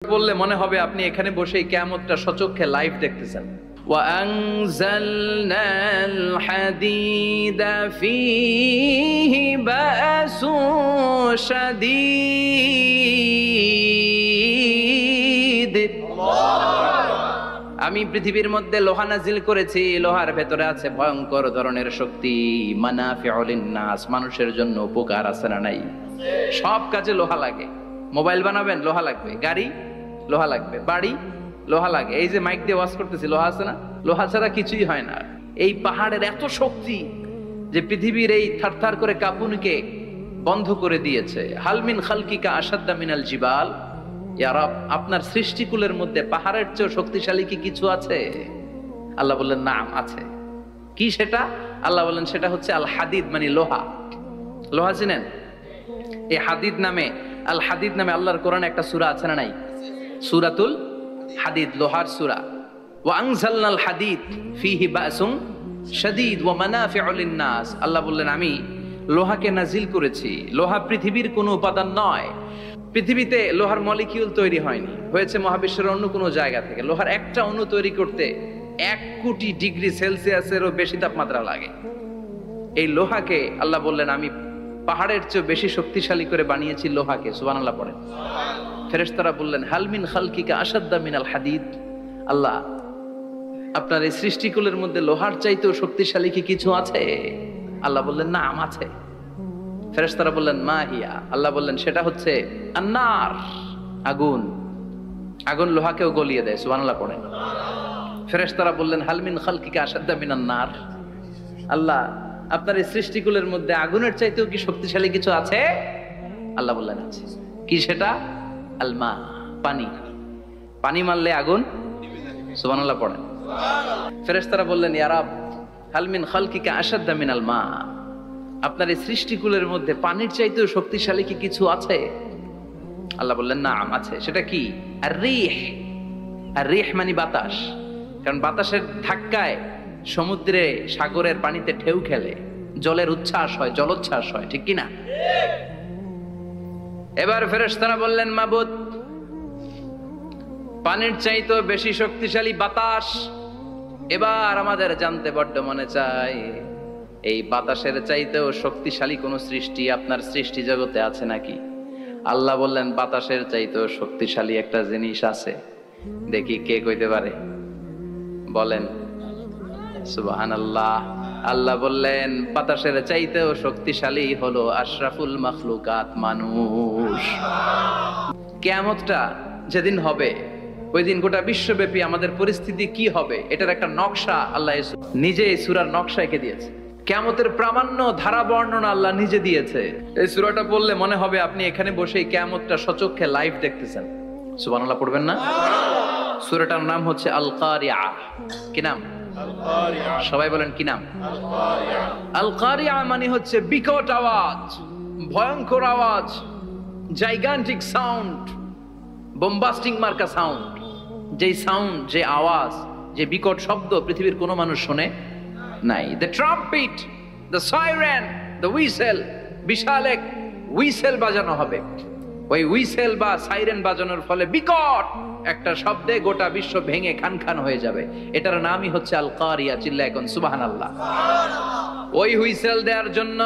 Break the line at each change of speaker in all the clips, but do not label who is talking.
বললে মনে হবে আপনি এখানে বসেই কিয়ামতটা সচক্ষে লাইভ দেখতেছেন। وأنزلنا الحديد فيه بأس شديد আমি পৃথিবীর মধ্যে লোহা নাজিল করেছি, লোহার ভেতরে আছে ভয়ঙ্কর ধরনের শক্তি। মানাফিউ লিন-নাস, মানুষের জন্য উপকার আছে না নাই? সব কাজে লোহা লাগে। মোবাইল বানাবেন লোহা লাগবে, গাড়ি লোহা লাগবে, বাড়ি লোহা লাগে। এই যে মাইক দিয়ে ওয়াজ করতেছি লোহা আছে না? লোহা ছাড়া কিছুই হয় না। এই পাহাড়ের এত শক্তি যে পৃথিবীর এই থারথার করে কাঁপুনিকে বন্ধ করে দিয়েছে। হালমিন খালকিকা আসাদ্দা মিনাল জিবাল, ইয়া রব, আপনার সৃষ্টিকুলের মধ্যে পাহাড়ের চেয়ে শক্তিশালী কি কিছু আছে? আল্লাহ বললেন নাম আছে। কি সেটা? আল্লাহ বললেন সেটা হচ্ছে আল হাদিদ, মানে লোহা। লোহা চিনেন? এই হাদিদ নামে, আল হাদিদ নামে আল্লাহর কোরআনে একটা সূরা আছে না নাই? সূরাতুল হাদিদ, লোহার সূরা। ওয়া আনজালনাল হাদিদ ফীহি বাসুন শাদীদ ওয়া মানাফিউ লিন-নাস। আল্লাহ বললেন আমি লোহাকে নাজিল করেছি। লোহা পৃথিবীর কোনো উপাদান নয়। পৃথিবীতে লোহার মলিকিউল তৈরি হয়নি, হয়েছে মহাবিশ্বের অন্য কোনো জায়গা থেকে। লোহার একটা অণু তৈরি করতে 1 কোটি ডিগ্রি সেলসিয়াসেরও বেশি তাপমাত্রা লাগে। এই লোহাকে আল্লাহ বললেন আমি পাহাড়ের চেয়ে বেশি শক্তিশালী করে বানিয়েছি লোহাকে। সুবহানাল্লাহ পড়েন। ফেরেশতারা বললেন হালমিন খালকিকা আসাদ্দা মিনাল হাদিদ। আল্লাহ, আপনার এই সৃষ্টিকুলের মধ্যে লোহার চাইতেও শক্তিশালী কি কিছু আছে? আল্লাহ বললেন নাম আছে। ফেরেশতারা বললেন মা হিয়া। আল্লাহ বললেন সেটা হচ্ছে আন্নার, আগুন। আগুন লোহাকেও গলিয়ে দেয়। সুবহানাল্লাহ পড়েন। ফেরেশতারা বললেন হালমিন খালকিকা আসাদ্দা মিনান নার। আল্লাহ, আপনার এই সৃষ্টিকুলের মধ্যে আগুনের চাইতেও কি শক্তিশালী কিছু আছে? আল্লাহ বললেন আছে। কি সেটা? আলমা, পানি। পানি মারলে আগুন। সুবহানাল্লাহ পড়েন। ফেরেশতারা বললেন ইয়া রব, হালমিন খালকিকা আসাদ্দা মিনাল মা, আপনার এই সৃষ্টিকুলের মধ্যে পানির চাইতেও শক্তিশালী কি কিছু আছে? আল্লাহ বললেন নাম আছে। সেটা কি? আর রিহ। আর রিহ মানে বাতাস। কারণ বাতাসের ধাক্কায় সমুদ্রে, সাগরের পানিতে ঢেউ খেলে, জলের উচ্ছ্বাস হয়, জলোচ্ছ্বাস হয়, ঠিক কি না? এবার ফেরেশতারা বললেন মাবুদ, পানির চাইতেও বেশি শক্তিশালী বাতাস। এবার আমাদের জানতে বড্ড মনে চায়, এই বাতাসের চাইতেও শক্তিশালী কোন সৃষ্টি আপনার সৃষ্টি জগতে আছে নাকি? আল্লাহ বললেন বাতাসের চাইতেও শক্তিশালী একটা জিনিস আছে। দেখি কে কইতে পারে? বলেন সুবহানাল্লাহ। আল্লাহ বললেন বাতাসের চাইতেও শক্তিশালী হলো আশরাফুল মাখলুকাত, মানুষ। কিয়ামতটা যেদিন হবে, ওই দিন গোটা বিশ্বব্যাপী আমাদের পরিস্থিতি কি হবে এটার একটা নকশা আল্লাহ নিজে এই সূরার নকশা এঁকে দিয়েছে। কিয়ামতের প্রামাণ্য ধারা বর্ণনা আল্লাহ নিজে দিয়েছে। এই সূরাটা পড়লে মনে হবে আপনি এখানে বসেই কিয়ামতটা সচক্ষে লাইভ দেখতেছেন। সুবহানাল্লাহ পড়বেন না? সূরাটার নাম হচ্ছে আল কারিয়া। কি নাম? আল কারিয়া। সবাই বলেন কি নাম? আল কারিয়া। আল কারিয়া মানে হচ্ছে বিকট আওয়াজ, ভয়ঙ্কর আওয়াজ, জাইগান্টিক সাউন্ড, বোম্বাস্টিং মার্কা সাউন্ড। যে সাউন্ড, যে আওয়াজ, যে বিকট শব্দ পৃথিবীর কোনো মানুষ শোনে নাই। The trumpet, the siren, the whistle, বিশাল এক হুইসেল বাজানো হবে। ওই হুইসেল বা সাইরেন বাজানোর ফলে বিকট একটা শব্দে গোটা বিশ্ব ভেঙে খান খান হয়ে যাবে। এটার নামই হচ্ছে আল কারিয়া। চিল্লা এখন সুবহানাল্লাহ। ওই হুইসেল দেওয়ার জন্য,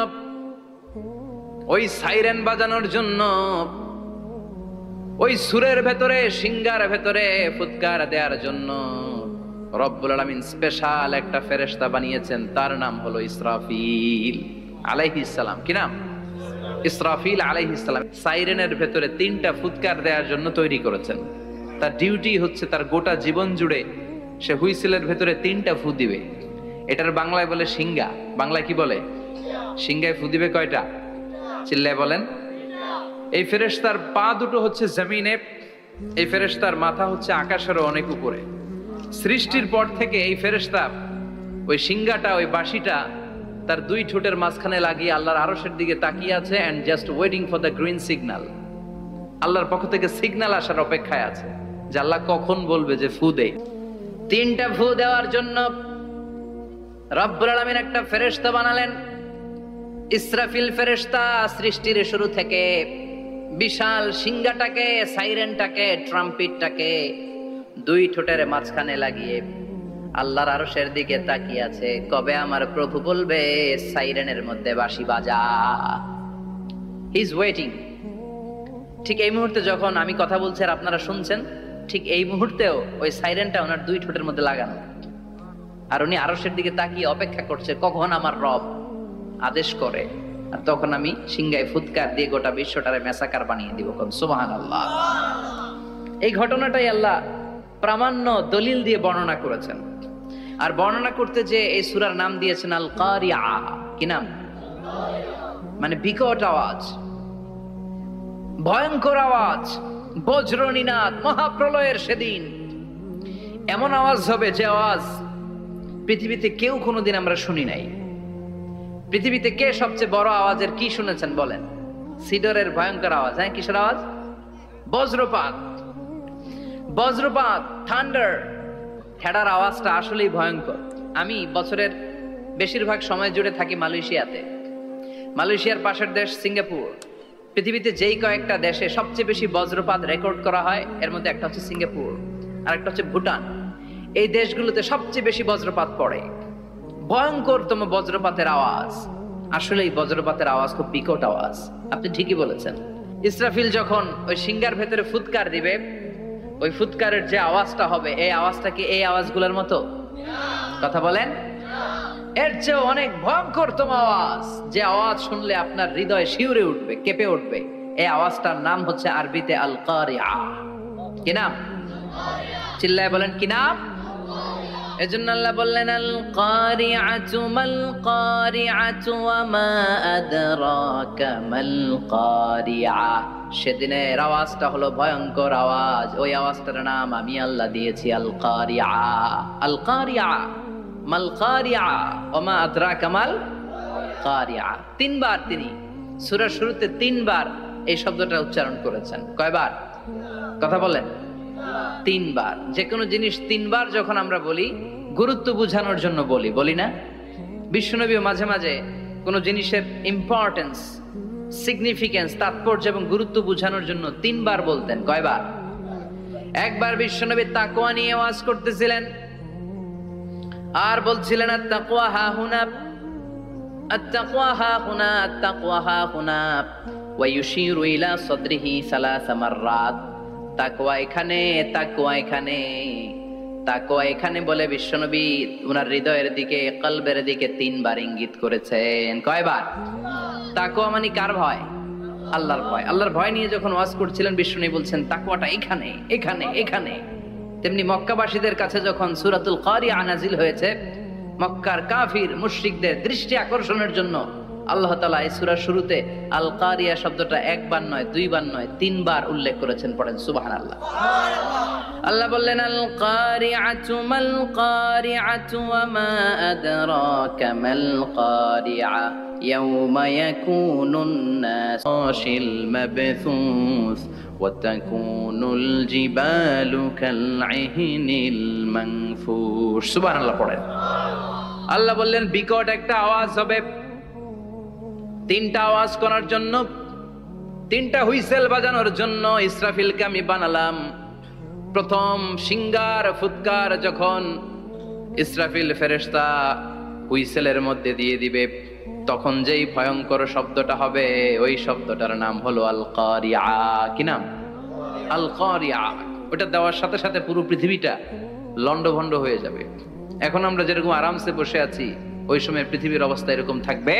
ওই সাইরেন বাজানোর জন্য, ওই সুরের ভেতরে, সিঙ্গার ভেতরে ফুৎকার দেওয়ার জন্য রব্বুল আলামিন স্পেশাল একটা ফেরেশতা বানিয়েছেন। তার নাম হলো ইসরাফিল আলাইহিস সালাম। কি নাম? ইসরাফিল আলাইহিস সালাম। সাইরেনের ভেতরে 3টা ফুৎকার দেওয়ার জন্য তৈরি করেছেন। তার ডিউটি হচ্ছে তার গোটা জীবন জুড়ে সে হুইসেলের ভেতরে 3টা ফু দিবে। এটার বাংলায় বলে সিঙ্গা। বাংলায় কি বলে? সিঙ্গায় ফু দিবে কয়টা? চিল্লায় বলেন। এই ফেরেশতার পা দুটো হচ্ছে জমিনে, এই ফেরেশতার মাথা হচ্ছে আকাশেরও অনেক উপরে। সৃষ্টির পর থেকে এই ফেরেশতা ওই সিঙ্গাটা, ওই বাঁশিটা তার 2 ঠোঁটের মাঝখানে লাগিয়ে আল্লাহর আরশের দিকে তাকিয়ে আছে, and just waiting for the green signal. আল্লাহর পক্ষ থেকে সিগন্যাল আসার অপেক্ষায় আছে যে আল্লাহ কখন বলবে যে ফু দে। 3টা ফু দেওয়ার জন্য রব্বুল আলামিন একটা ফেরেশতা বানালেন। ইসরাফিল ফেরেশতা সৃষ্টির শুরু থেকে বিশাল সিংহাটাকে, সাইরেনটাকে, ট্রাম্পিটটাকে দুই ঠোঁটের মাঝখানে লাগিয়ে আল্লাহর আরশের দিকে তাকিয়ে আছে। কবে আমার প্রভু বলবে সাইরেনের মধ্যে বাঁশি বাজা। He is waiting. ঠিক এই মুহূর্তে যখন আমি কথা বলছি আর আপনারা শুনছেন, ঠিক এই মুহূর্তেও ওই সাইরেনটা ওনার দুই ঠোঁটের মধ্যে লাগানো, আর উনি আরশের দিকে তাকিয়ে অপেক্ষা করছে কখন আমার রব আদেশ করে, আর তখন আমি সিংহায় ফুৎকার দিয়ে গোটা বিশ্বটারে মেসাকার বানিয়ে দিব। সুবহানাল্লাহ। এই ঘটনাটাই আল্লাহ প্রামাণ্য দলিল দিয়ে বর্ণনা করেছেন। আর বর্ণনা করতে যে এই সূরার নাম দিয়েছেন আল কারিআ। কি নাম? মানে বিকট আওয়াজ, ভয়ঙ্কর আওয়াজ, বজ্রনিনাদ, মহাপ্রলয়ের সেদিন এমন আওয়াজ হবে যে আওয়াজ পৃথিবীতে কেউ কোনোদিন আমরা শুনি নাই। পৃথিবীতে কে সবচেয়ে বড় আওয়াজের কি শুনেছেন বলেন? সিডরের ভয়ঙ্কর আওয়াজ। হ্যাঁ, কিসের আওয়াজ? বজ্রপাত। বজ্রপাত, থান্ডার, হেডার আওয়াজটা আসলেই ভয়ঙ্কর। আমি বছরের বেশিরভাগ সময় জুড়ে থাকি মালয়েশিয়াতে। মালয়েশিয়ার পাশের দেশ সিঙ্গাপুর। পৃথিবীতে যেই কয়েকটা দেশে সবচেয়ে বেশি বজ্রপাত রেকর্ড করা হয় এর মধ্যে একটা হচ্ছে সিঙ্গাপুর, আর একটা হচ্ছে ভুটান। এই দেশগুলোতে সবচেয়ে বেশি বজ্রপাত পড়ে। ভয়ঙ্করতম বজ্রপাতের আওয়াজ। আসলে এই বজ্রপাতের আওয়াজ খুব বিকট আওয়াজ। আপনি ঠিকই বলেছেন। ইসরাফিল যখন ওই সিংহার ভেতরে ফুৎকার দিবে, ওই ফুৎকারের যে আওয়াজটা হবে, এই আওয়াজটা কি এই আওয়াজগুলোর মতো? কথা বলেন। এর চেয়ে অনেক ভয়ঙ্করতম আওয়াজ, যে আওয়াজ শুনলে আপনার হৃদয় শিউরে উঠবে, কেঁপে উঠবে। এই আওয়াজটার নাম হচ্ছে আরবিতে আল কারিআ। কি নাম? চিল্লায় বলেন কি নাম? এজন্য আল্লাহ বললেন আল কারিআতু মাল কারিআতু ওয়া মা আদরাকা মাল কারিআ। সেদিনের আওয়াজটা হলো ভয়ঙ্কর আওয়াজ। ওই আওয়াজটার নাম আমি আল্লাহ দিয়েছি আল কারিআ। আল কারিআ মাল কারিআ ওয়া মা আদরাকা মাল কারিআ। তিনবার তিনি সূরার শুরুতে তিনবার এই শব্দটা উচ্চারণ করেছেন। কয়বার? কথা বলেন। তিনবার। যে কোনো জিনিস তিনবার যখন আমরা বলি গুরুত্ব বোঝানোর জন্য বলি না? বিশ্বনবী মাঝে মাঝে কোনো জিনিসের ইম্পর্টেন্স, সিগনিফিকেন্স, তাৎপর্য এবং গুরুত্ব বোঝানোর জন্য তিনবার বলতেন। কয়বার? একবার বিশ্বনবী তাকওয়া নিয়ে ওয়াজ করতেছিলেন আর বলছিলেন আত-তাকওয়া হাহুনা, আত-তাকওয়া হাহুনা, আত-তাকওয়া হাহুনা, ওয়া ইউশিরু ইলা সাদরিহি সালাসা মাররাত। তাকওয়া এখানে, তাকওয়া এখানে, তাকওয়া এখানে বলে বিশ্বনবী ওনার হৃদয়ের দিকে, কলবের দিকে তিনবার ইঙ্গিত করেছেন। কয়বার? তাকওয়া মানে কার ভয়? আল্লাহর ভয়। আল্লাহর ভয় নিয়ে যখন ওয়াজ করছিলেন বিশ্বনবী বলছেন তাকওয়াটা এখানে, এখানে, এখানে। তেমনি মক্কাবাসীদের কাছে যখন সূরাতুল কারিআ নাজিল হয়েছে, মক্কার কাফির মুশরিকদের দৃষ্টি আকর্ষণের জন্য আল্লাহ তাআলা এই সূরার শুরুতে আল কারিয়া শব্দটা একবার নয়, দুইবার নয়, তিনবার উল্লেখ করেছেন। পড়েন সুবহানাল্লাহ। আল্লাহ বললেন আল কারিআতু মাল কারিআতু ওয়া মা আদরাকা মাল কারিআ ইয়াওমা ইয়াকুনুন নাসু শিল মাবথুস ওয়া তাকুনুল জিবালু কালইহনিল মানফুশ। সুবহানাল্লাহ পড়েন। আল্লাহ বললেন বিকট একটা আওয়াজ হবে। তিনটা আওয়াজ করার জন্য, তিনটা হুইসেল বাজানোর জন্য ইসরাফিলকে আমি বানালাম। প্রথম সিংহার ফুৎকার যখন ইসরাফিল ফেরেশতা হুইসেলের মধ্যে দিয়ে দিবে, তখন যেই ভয়ঙ্কর শব্দটা হবে ওই শব্দটার নাম হলো আল কারিআ। কি নাম? আল কারিআ। ওটা দেওয়ার সাথে সাথে পুরো পৃথিবীটা লন্ডভন্ড হয়ে যাবে। এখন আমরা যেরকম আরামসে বসে আছি, ওই সময় পৃথিবীর অবস্থা এরকম থাকবে।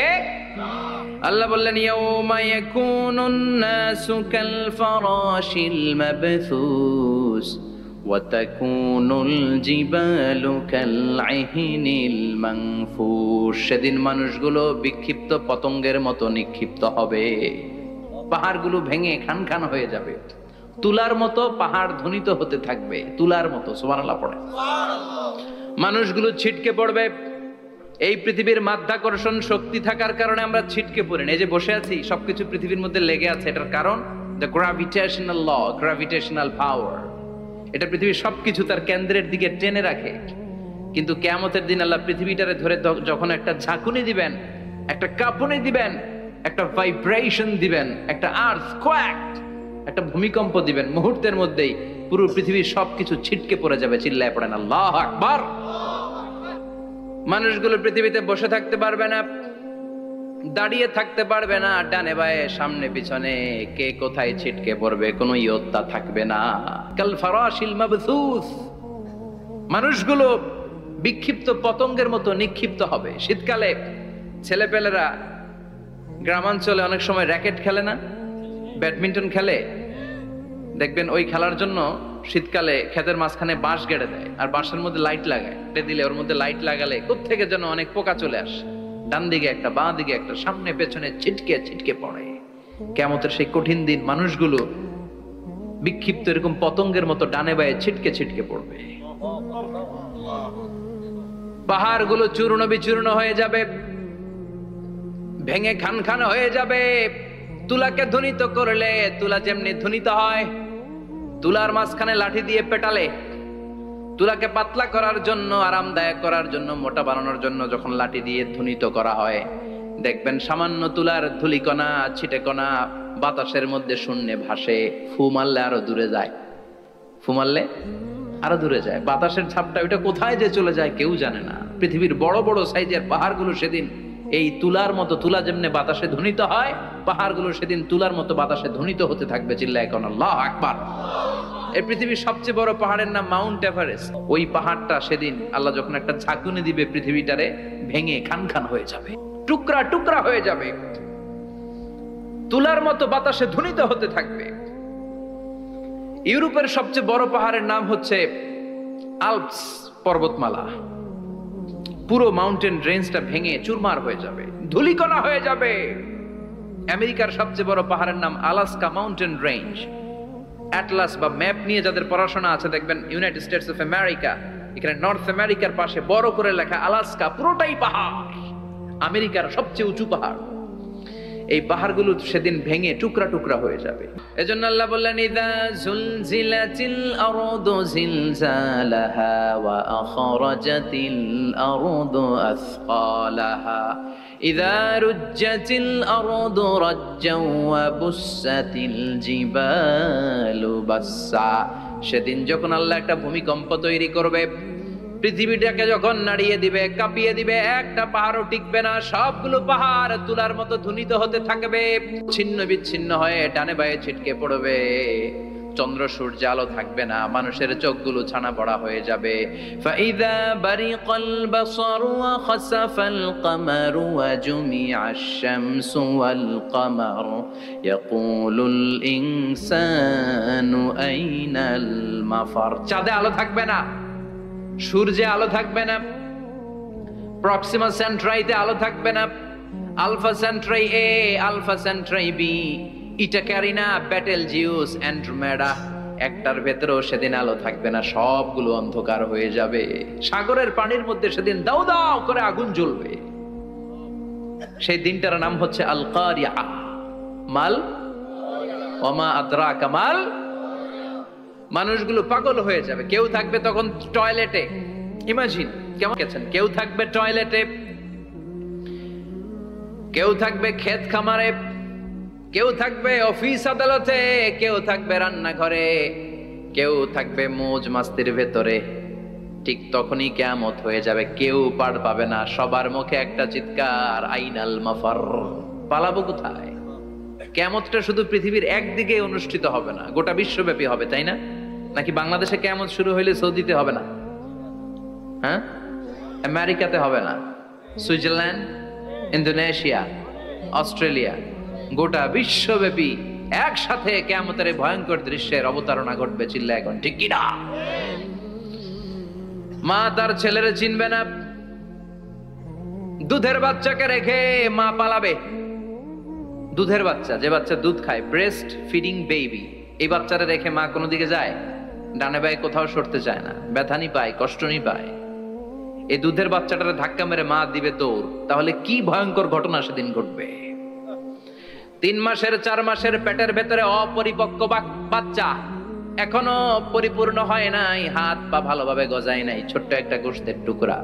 আল্লাহ বললেন ইয়াউমা ইয়াকুনুন নাসু কাল ফারাশিল মাবথুস ওয়া তাকুনুল জিবালু কাল ইহনিল মানফুশ। সেদিন মানুষগুলো বিক্ষিপ্ত পতঙ্গের মতো নিক্ষিপ্ত হবে। পাহাড়গুলো ভেঙে খান খান হয়ে যাবে। তুলার মতো পাহাড় ধ্বনিত হতে থাকবে, তুলার মতো। সুবহানাল্লাহ পড়ে। মানুষগুলো ছিটকে পড়বে। এই পৃথিবীর মাধ্যাকর্ষণ শক্তি থাকার কারণে আমরা ছিটকে পড়ি না। এই যে বসে আছি, সবকিছু পৃথিবীর মধ্যে লেগে আছে। এটার কারণ দ্য গ্র্যাভিটেশনাল ল, গ্র্যাভিটেশনাল পাওয়ার। এটা পৃথিবীর সবকিছু তার কেন্দ্রের দিকে টেনে রাখে। কিন্তু কিয়ামতের দিন আল্লাহ পৃথিবীটারে ধরে যখন একটা ঝাঁকুনি দিবেন, একটা কাঁপুনি দিবেন, একটা ভাইব্রেশন দিবেন, একটা আর্থকোয়াক, একটা ভূমিকম্প দিবেন, মুহূর্তের মধ্যেই পুরো পৃথিবীর সবকিছু ছিটকে পড়ে যাবে। চিল্লায় পড়েন আল্লাহু আকবার। মানুষগুলো পৃথিবীতে বসে থাকতে পারবে না, দাঁড়িয়ে থাকতে পারবে না, ডানে বায়ে সামনে পিছনে কে কোথায় ছিটকে পড়বে কোনো ইয়ত্তা থাকবে না। কাল ফারাশিল মাবথুস, মানুষগুলো বিক্ষিপ্ত পতঙ্গের মতো নিক্ষিপ্ত হবে। শীতকালে ছেলেপেলেরা গ্রামাঞ্চলে অনেক সময় র্যাকেট খেলে না, ব্যাডমিন্টন খেলে, দেখবেন ওই খেলার জন্য শীতকালে ক্ষেতের মাঝখানে বাঁশ গেড়ে দেয় আর বাঁশের মধ্যে লাইট লাগায়, দিলে ওর মধ্যে লাইট লাগালে কোত্থেকে যেন অনেক পোকা চলে আসে, ডান দিকে একটা বাঁ দিকে একটা, সামনে পেছনে ছিটকে ছিটকে পড়ে। কিয়ামতের সেই কঠিন দিন মানুষগুলো বিক্ষিপ্ত এরকম পতঙ্গের মতো ডানে বায়ে ছিটকে ছিটকে পড়বে। পাহাড়গুলো চূর্ণ বিচূর্ণ হয়ে যাবে, ভেঙে খান খান হয়ে যাবে। তুলাকে ধ্বনিত করলে তুলা যেমনি ধ্বনিত হয়, তুলার মাঝখানে লাঠি দিয়ে পেটালে, তুলাকে পাতলা করার জন্য, আরামদায়ক করার জন্য, মোটা বানানোর জন্য যখন লাঠি দিয়ে ধ্বনিত করা হয়, দেখবেন সামান্য তুলার ধুলিকণা ছিটেকণা বাতাসের মধ্যে শূন্যে ভাসে। ফু মারলে আরো দূরে যায়, ফু মারলে আরো দূরে যায়। বাতাসের ঝাপটা ওইটা কোথায় যে চলে যায় কেউ জানে না। পৃথিবীর বড় বড় সাইজের পাহাড়গুলো সেদিন এই তুলার মতো, তুলা যেমনি বাতাসে ধ্বনিত হয়, পাহাড়গুলো সেদিন তুলার মতো বাতাসে ধ্বনিত হতে থাকবে। চিল্লায় কোন আল্লাহু আকবার। এই পৃথিবীর সবচেয়ে বড় পাহাড়ের নাম মাউন্ট এভারেস্ট। ওই পাহাড়টা সেদিন আল্লাহ যখন একটা ঝাঁকুনি দিবে, পৃথিবীটারে ভেঙে খান খান হয়ে যাবে, টুকরা টুকরা হয়ে যাবে, তুলার মতো বাতাসে ধ্বনিত হতে থাকবে। ইউরোপের সবচেয়ে বড় পাহাড়ের নাম হচ্ছে আল্পস পর্বতমালা। পুরো মাউন্টেন রেঞ্জটা ভেঙে চুরমার হয়ে যাবে, ধূলিকণা হয়ে যাবে। আমেরিকার সবচেয়ে বড় পাহাড়ের নাম আলাস্কা মাউন্টেন রেঞ্জ। অ্যাটলাস বা ম্যাপ নিয়ে যাদের পড়াশোনা আছে দেখবেন ইউনাইটেড স্টেটস অফ আমেরিকা, এখানে নর্থ আমেরিকার পাশে বড় করে লেখা আলাস্কা, পুরোটাই পাহাড়, আমেরিকার সবচেয়ে উঁচু পাহাড়। এই পাহাড়গুলো সেদিন ভেঙে টুকরা টুকরা হয়ে যাবে। এজন্য আল্লাহ বললেন ইযা যুলজিলাতিল আরদু জিলজালাহা ওয়া আখরাজাতিল আরদু আসকালাহা ইযা রুজ্জাতিল আরদু রাজ্জাও ওয়া বুসাতিল জিবালু বাসসা। সেদিন যখন আল্লাহ একটা ভূমিকম্প তৈরি করবে, পৃথিবীটাকে যখন নাড়িয়ে দিবে, কাঁপিয়ে দিবে, একটা পাহাড়ও টিকবে না, সবগুলো পাহাড় তুলার মতো ধ্বনিত হতে থাকবে, ছিন্ন বিচ্ছিন্ন হয়ে ডানে বায়ে ছিটকে পড়বে। চন্দ্র সূর্য আলো থাকবে না, মানুষের চোখগুলো ছানা পড়া হয়ে যাবে। ফাইদা বারিকাল বাসারু ওয়া খাসাফাল কামারু ওয়া জুমিআশ শামসু ওয়াল কামার ইয়াকুলুল ইনসানু আইনাল মাফার। চাঁদে আলো থাকবে না, সূর্যে আলো থাকবে না, প্রক্সিমা সেন্ট্রাইতে আলো থাকবে না, আলফা সেন্ট্রাই এ, আলফা সেন্ট্রাই বি, ইটা ক্যারিনা, বেটেলজিউস, অ্যান্ড্রোমেডা, একটার ভেতরেও সেদিন আলো থাকবে না, সবগুলো অন্ধকার হয়ে যাবে। সাগরের পানির মধ্যে সেদিন দাউ দাউ করে আগুন জ্বলবে। সেই দিনটার নাম হচ্ছে আল কারিয়া। মাল ওমা আদরাকা মাল। মানুষগুলো পাগল হয়ে যাবে। কেউ থাকবে তখন টয়লেটে, ইমাজিন কেমন গেছেন, কেউ থাকবে টয়লেটে, কেউ থাকবে ক্ষেত খামারে, কেউ থাকবে অফিস আদালতে, কেউ থাকবে রান্নাঘরে, কেউ থাকবে মৌজ মাস্তির ভেতরে। ঠিক তখনই কিয়ামত হয়ে যাবে, কেউ পার পাবে না, সবার মুখে একটা চিৎকার, আইনাল মাফার। পালাবো কোথায়? কিয়ামতটা শুধু পৃথিবীর একদিকে অনুষ্ঠিত হবে না, গোটা বিশ্বব্যাপী হবে, তাই না? নাকি বাংলাদেশে কিয়ামত শুরু হইলে সৌদিতে হবে না? হ্যাঁ, আমেরিকাতে হবে না, সুইজারল্যান্ড, ইন্দোনেশিয়া, অস্ট্রেলিয়া, গোটা বিশ্বব্যাপী একসাথে কিয়ামতের ভয়ঙ্কর দৃশ্যের অবতারণা ঘটবে। চিল্লা এখন ঠিক কিনা? মা তার ছেলেরে চিনবে না, দুধের বাচ্চাকে রেখে মা পালাবে। দুধের বাচ্চা, যে বাচ্চা দুধ খায়, ব্রেস্ট ফিডিং বেবি, এই বাচ্চারা রেখে মা কোনো দিকে যায়? ডানে বায়ে কোথাও সরতে চায় না, ব্যথানি পায়, কষ্টনি পায়। এই দুধের বাচ্চাটারে ধাক্কা মেরে মা দিবে দৌড়। তাহলে কি ভয়ঙ্কর ঘটনা সেদিন ঘটবে। 3 মাসের 4 মাসের পেটের ভেতরে অপরিপক্ক বাচ্চা, এখনো পরিপূর্ণ হয় নাই, হাত পা ভালোভাবে গজায় নাই, ছোট্ট একটা গোশতের টুকরা।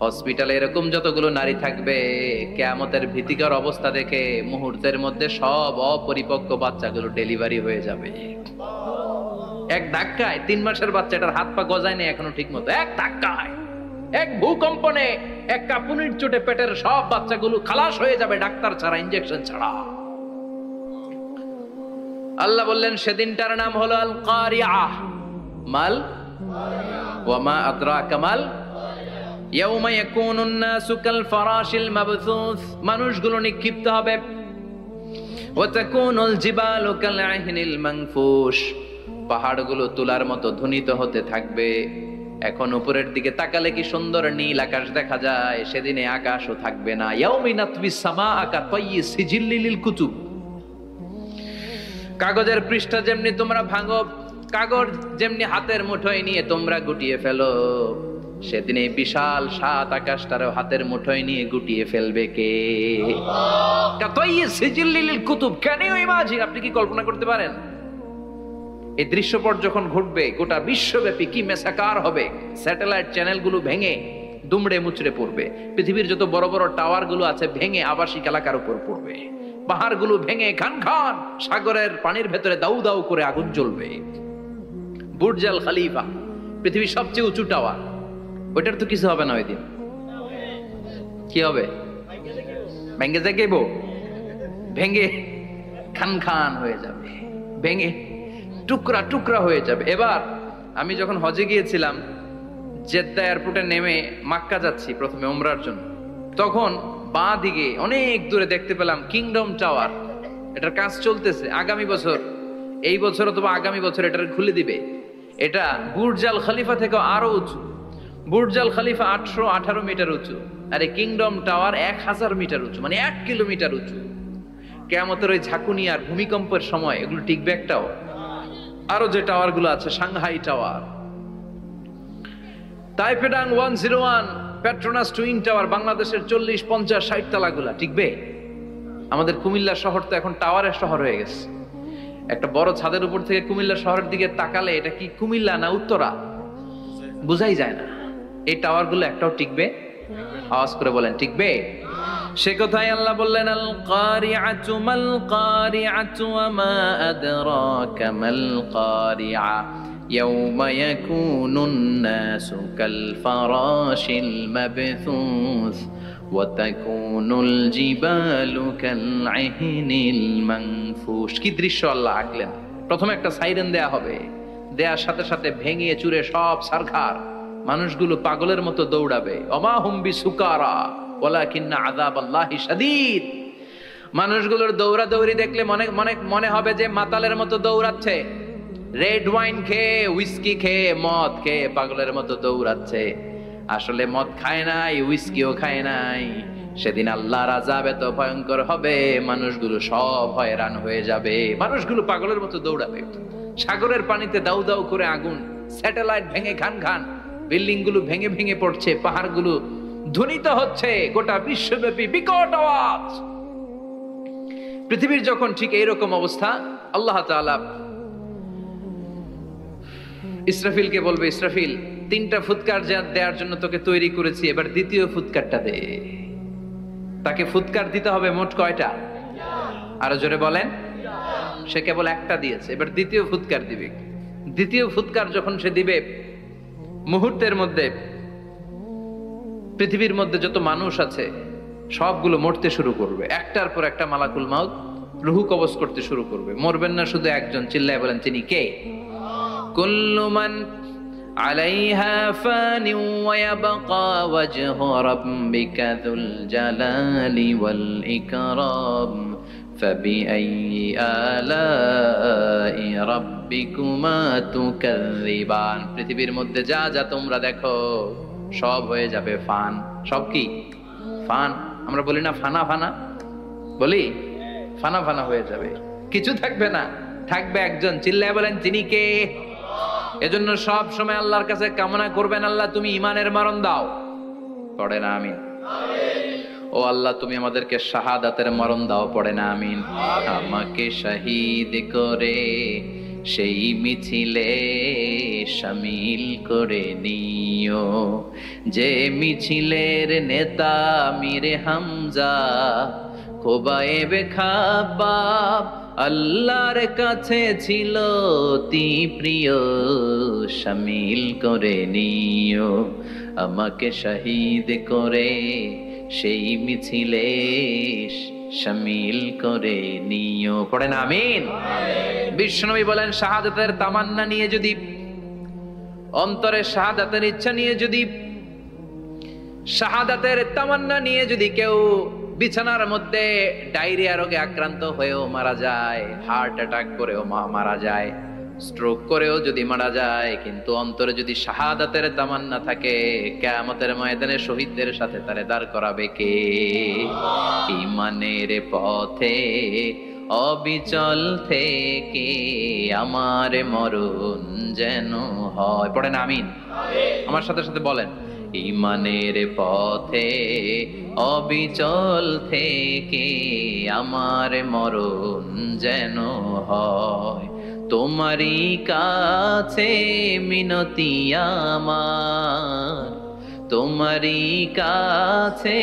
হসপিটালে এরকম যতগুলো নারী থাকবে, কিয়ামতের ভীতিকর অবস্থা দেখে মুহূর্তের মধ্যে সব অপরিপক্ক বাচ্চাগুলো ডেলিভারি হয়ে যাবে। এক ধাক্কায় 3 মাসের বাচ্চাটার হাত পা গজায় নেই এখনো ঠিক মতো, এক ধাক্কায়, এক ভূকম্পনে, এক কাঁপুনির চোটে পেটের সব বাচ্চাগুলো খালাস হয়ে যাবে ডাক্তার ছাড়া, ইনজেকশন ছাড়া। আল্লাহ বললেন সেদিনটার নাম হলো আল কারিআহ। মাল ওয়া মা আদরাকা মাল ইয়াউমা ইয়াকুনুন নাসু কাল ফারাশিল মাবথুস, মানুষগুলো নিক্ষিপ্ত হবে। ওয়া তাকুনুল জিবালু কাল আহিনিল মানফুশ, পাহাড়গুলো তুলার মতো ধ্বনিত হতে থাকবে। এখন উপরের দিকে তাকালে কি সুন্দর নীল আকাশ দেখা যায়, সেদিনে আকাশও থাকবে না। ইয়াউমিন নাতবিস সামাআ কাতায়্যি সিজিল্লি লিল কুতুব, কাগজের পৃষ্ঠা যেমনি তোমরা ভাঙো, কাগজ যেমনি হাতের মুঠোয় নিয়ে তোমরা গুটিয়ে ফেলো, সেদিন এই বিশাল 7 আকাশটারও হাতের মুঠোয় নিয়ে গুটিয়ে ফেলবে কে? কাতায়্যি সিজিল্লি লিল কুতুব, ক্যান ইউ ইমাজিন? আপনি কি কল্পনা করতে পারেন এই দৃশ্যপট যখন ঘটবে গোটা বিশ্বব্যাপী কি মেসাকার হবে? স্যাটেলাইট চ্যানেলগুলো ভেঙে দুমড়ে মুচড়ে পড়বে, পৃথিবীর যত বড় বড় টাওয়ার গুলো আছে ভেঙে আবাসিক এলাকার উপর পড়বে, পাহাড়গুলো ভেঙে খান খান সাগরের পানির ভেতরে দাউ দাউ করে আগুন জ্বলবে। বুর্জ আল খলিফা পৃথিবীর সবচেয়ে উঁচু টাওয়ার, ওইটার তো কিছু হবে না, ওই দিন কি হবে? ভেঙে যাইব, ভেঙে খান খান হয়ে যাবে, ভেঙে টুকরা টুকরা হয়ে যাবে। এবার আমি যখন হজে গিয়েছিলাম, জেদ্দা এয়ারপোর্টে নেমে মক্কা যাচ্ছি প্রথমে উমরার জন্য, তখন বাঁ দিকে অনেক দূরে দেখতে পেলাম কিংডম টাওয়ার। এটার কাজ চলতেছে, আগামী বছর, এই বছর অথবা আগামী বছর এটার খুলে দিবে। এটা বুর্জ আল খলিফা থেকে আরো উঁচু। বুর্জ আল খলিফা 818 মিটার উঁচু, আর এই কিংডম টাওয়ার 1000 মিটার উঁচু, মানে 1 কিলোমিটার উঁচু। কিয়ামতের ওই ঝাঁকুনি আর ভূমিকম্পের সময় এগুলো টিকবে একটাও? আরো যে টাওয়ার গুলো আছে, সাংহাই টাওয়ার, তাইপেডাং 101, পেট্রোনাস টুইন টাওয়ার, বাংলাদেশের 40, 50, 60 তলাগুলা টিকবে? আমাদের কুমিল্লা শহর তো এখন টাওয়ারের শহর হয়ে গেছে। একটা বড় ছাদের উপর থেকে কুমিল্লা শহরের দিকে তাকালে এটা কি কুমিল্লা না উত্তরা বুঝাই যায় না। এই টাওয়ার গুলো একটাও টিকবে? আওয়াজ করে বলেন টিকবে? সে কথাই আল্লাহ বললেন আল কারিআতু মাল কারিআতু ওয়া মা আদরাকা মাল কারিআ ইয়াউমা ইয়াকুনুন নাসু কাল ফারাশিল মাবথুস ওয়া তাকুনুল জিবালু কাল আহিনিল মানফুশ। কি দৃশ্য আল্লাহ আঁকলেন! প্রথমে একটা সাইরেন দেয়া হবে, দেয়ার সাথে সাথে ভেঙে চুরে সব সারখার, মানুষগুলো পাগলের মতো দৌড়াবে। ওমা হুম বিসুকারা ওয়ালাকিন্না আযাবাল্লাহি শাদীদ। মানুষগুলোর দৌড়াদৌড়ি দেখলে মনে হবে যে মাতালের মতো দৌড়াচ্ছে, রেড ওয়াইন খেয়ে, হুইস্কি খেয়ে, মদ খেয়ে পাগলের মতো দৌড়াচ্ছে। আসলে মদ খায় নাই, হুইস্কিও খায় নাই। সেদিন আল্লাহর আযাব এত ভয়ঙ্কর হবে, মানুষগুলো সব হয়রান হয়ে যাবে, মানুষগুলো পাগলের মতো দৌড়াবে। সাগরের পানিতে দাউ দাউ করে আগুন, স্যাটেলাইট ভেঙে খান খান, বিল্ডিং গুলো ভেঙে ভেঙে পড়ছে, পাহাড়গুলো ধ্বনিত হচ্ছে, গোটা বিশ্বব্যাপী বিকট আওয়াজ। পৃথিবীর যখন ঠিক এইরকম অবস্থা, আল্লাহ তাআলা ইসরাফিলকে বলবে, ইসরাফিল 3টা ফুৎকার দেওয়ার জন্য তোকে তৈরি করেছি, এবার দ্বিতীয় ফুৎকারটা দে। তাকে ফুৎকার দিতে হবে মোট কয়টা? আরো জোরে বলেন। সে কেবল একটা দিয়েছে, এবার দ্বিতীয় ফুৎকার দিবে। দ্বিতীয় ফুৎকার যখন সে দিবে, মুহূর্তের মধ্যে পৃথিবীর মধ্যে যত মানুষ আছে সবগুলো মরতে শুরু করবে, একটার পর একটা মালাকুল মাউত রুহু কবজ করতে শুরু করবে। মরবেন না শুধু একজন, চিল্লায় বলেন তিনি কে? কুল্লু মান আলাইহা ফানি ওয়া ইয়াবকা ওয়াজহু রাব্বিকা যুল জালালি ওয়াল ইকরাম ফাবিআইয়ি আলাই রাব্বিকুমা তুকাযযিবান। পৃথিবীর মধ্যে যা যা তোমরা দেখো সব হয়ে যাবে ফান। সব কি ফান? আমরা বলি না ফানা ফানা, বলি ফানা ফানা হয়ে যাবে, কিছু থাকবে না, থাকবে একজন, চিল্লায় বলেন তিনি কে? এজন্য সব সময় আল্লাহর কাছে কামনা করবেন, আল্লাহ তুমি ঈমানের মরণ দাও। পড়ে না আমিন? ও আল্লাহ তুমি আমাদেরকে শাহাদাতের মরণ দাও। পড়ে না আমিন? আমাকে শহীদ করে সেই মিছিলে শামিল করে নিও। যে মিছিলের নেতা মীর হামজা, খোবায়েবে খাব্বাব আল্লাহর কাছে ছিল অতি প্রিয়, শামিল করে নিও। আমাকে শহীদ করে সেই মিছিলে শামিল করে নিও। পড়েন আমিন। বিশ্বনবী বলেন, শাহাদাতের তামান্না নিয়ে যদি, অন্তরে শাহাদাতের ইচ্ছা নিয়ে যদি, শাহাদাতের তামান্না নিয়ে যদি কেউ বিছানার মধ্যে ডায়রিয়া রোগে আক্রান্ত হয়েও মারা যায়, হার্ট অ্যাটাক করেও মারা যায়, স্ট্রোক করেও যদি মারা যায়, কিন্তু অন্তরে যদি শাহাদাতের তামান্না থাকে, কিয়ামতের ময়দানে শহীদদের সাথে তারে দাঁড় করাবে কে? ঈমানের পথে অবিচল থেকে আমার মরণ যেন হয়। পড়েন আমিন। আমার সাথে সাথে বলেন, ঈমানের পথে অবিচল থেকে আমার মরণ যেন হয়। তোমারই কাছে মিনতি আমার, তোমারই কাছে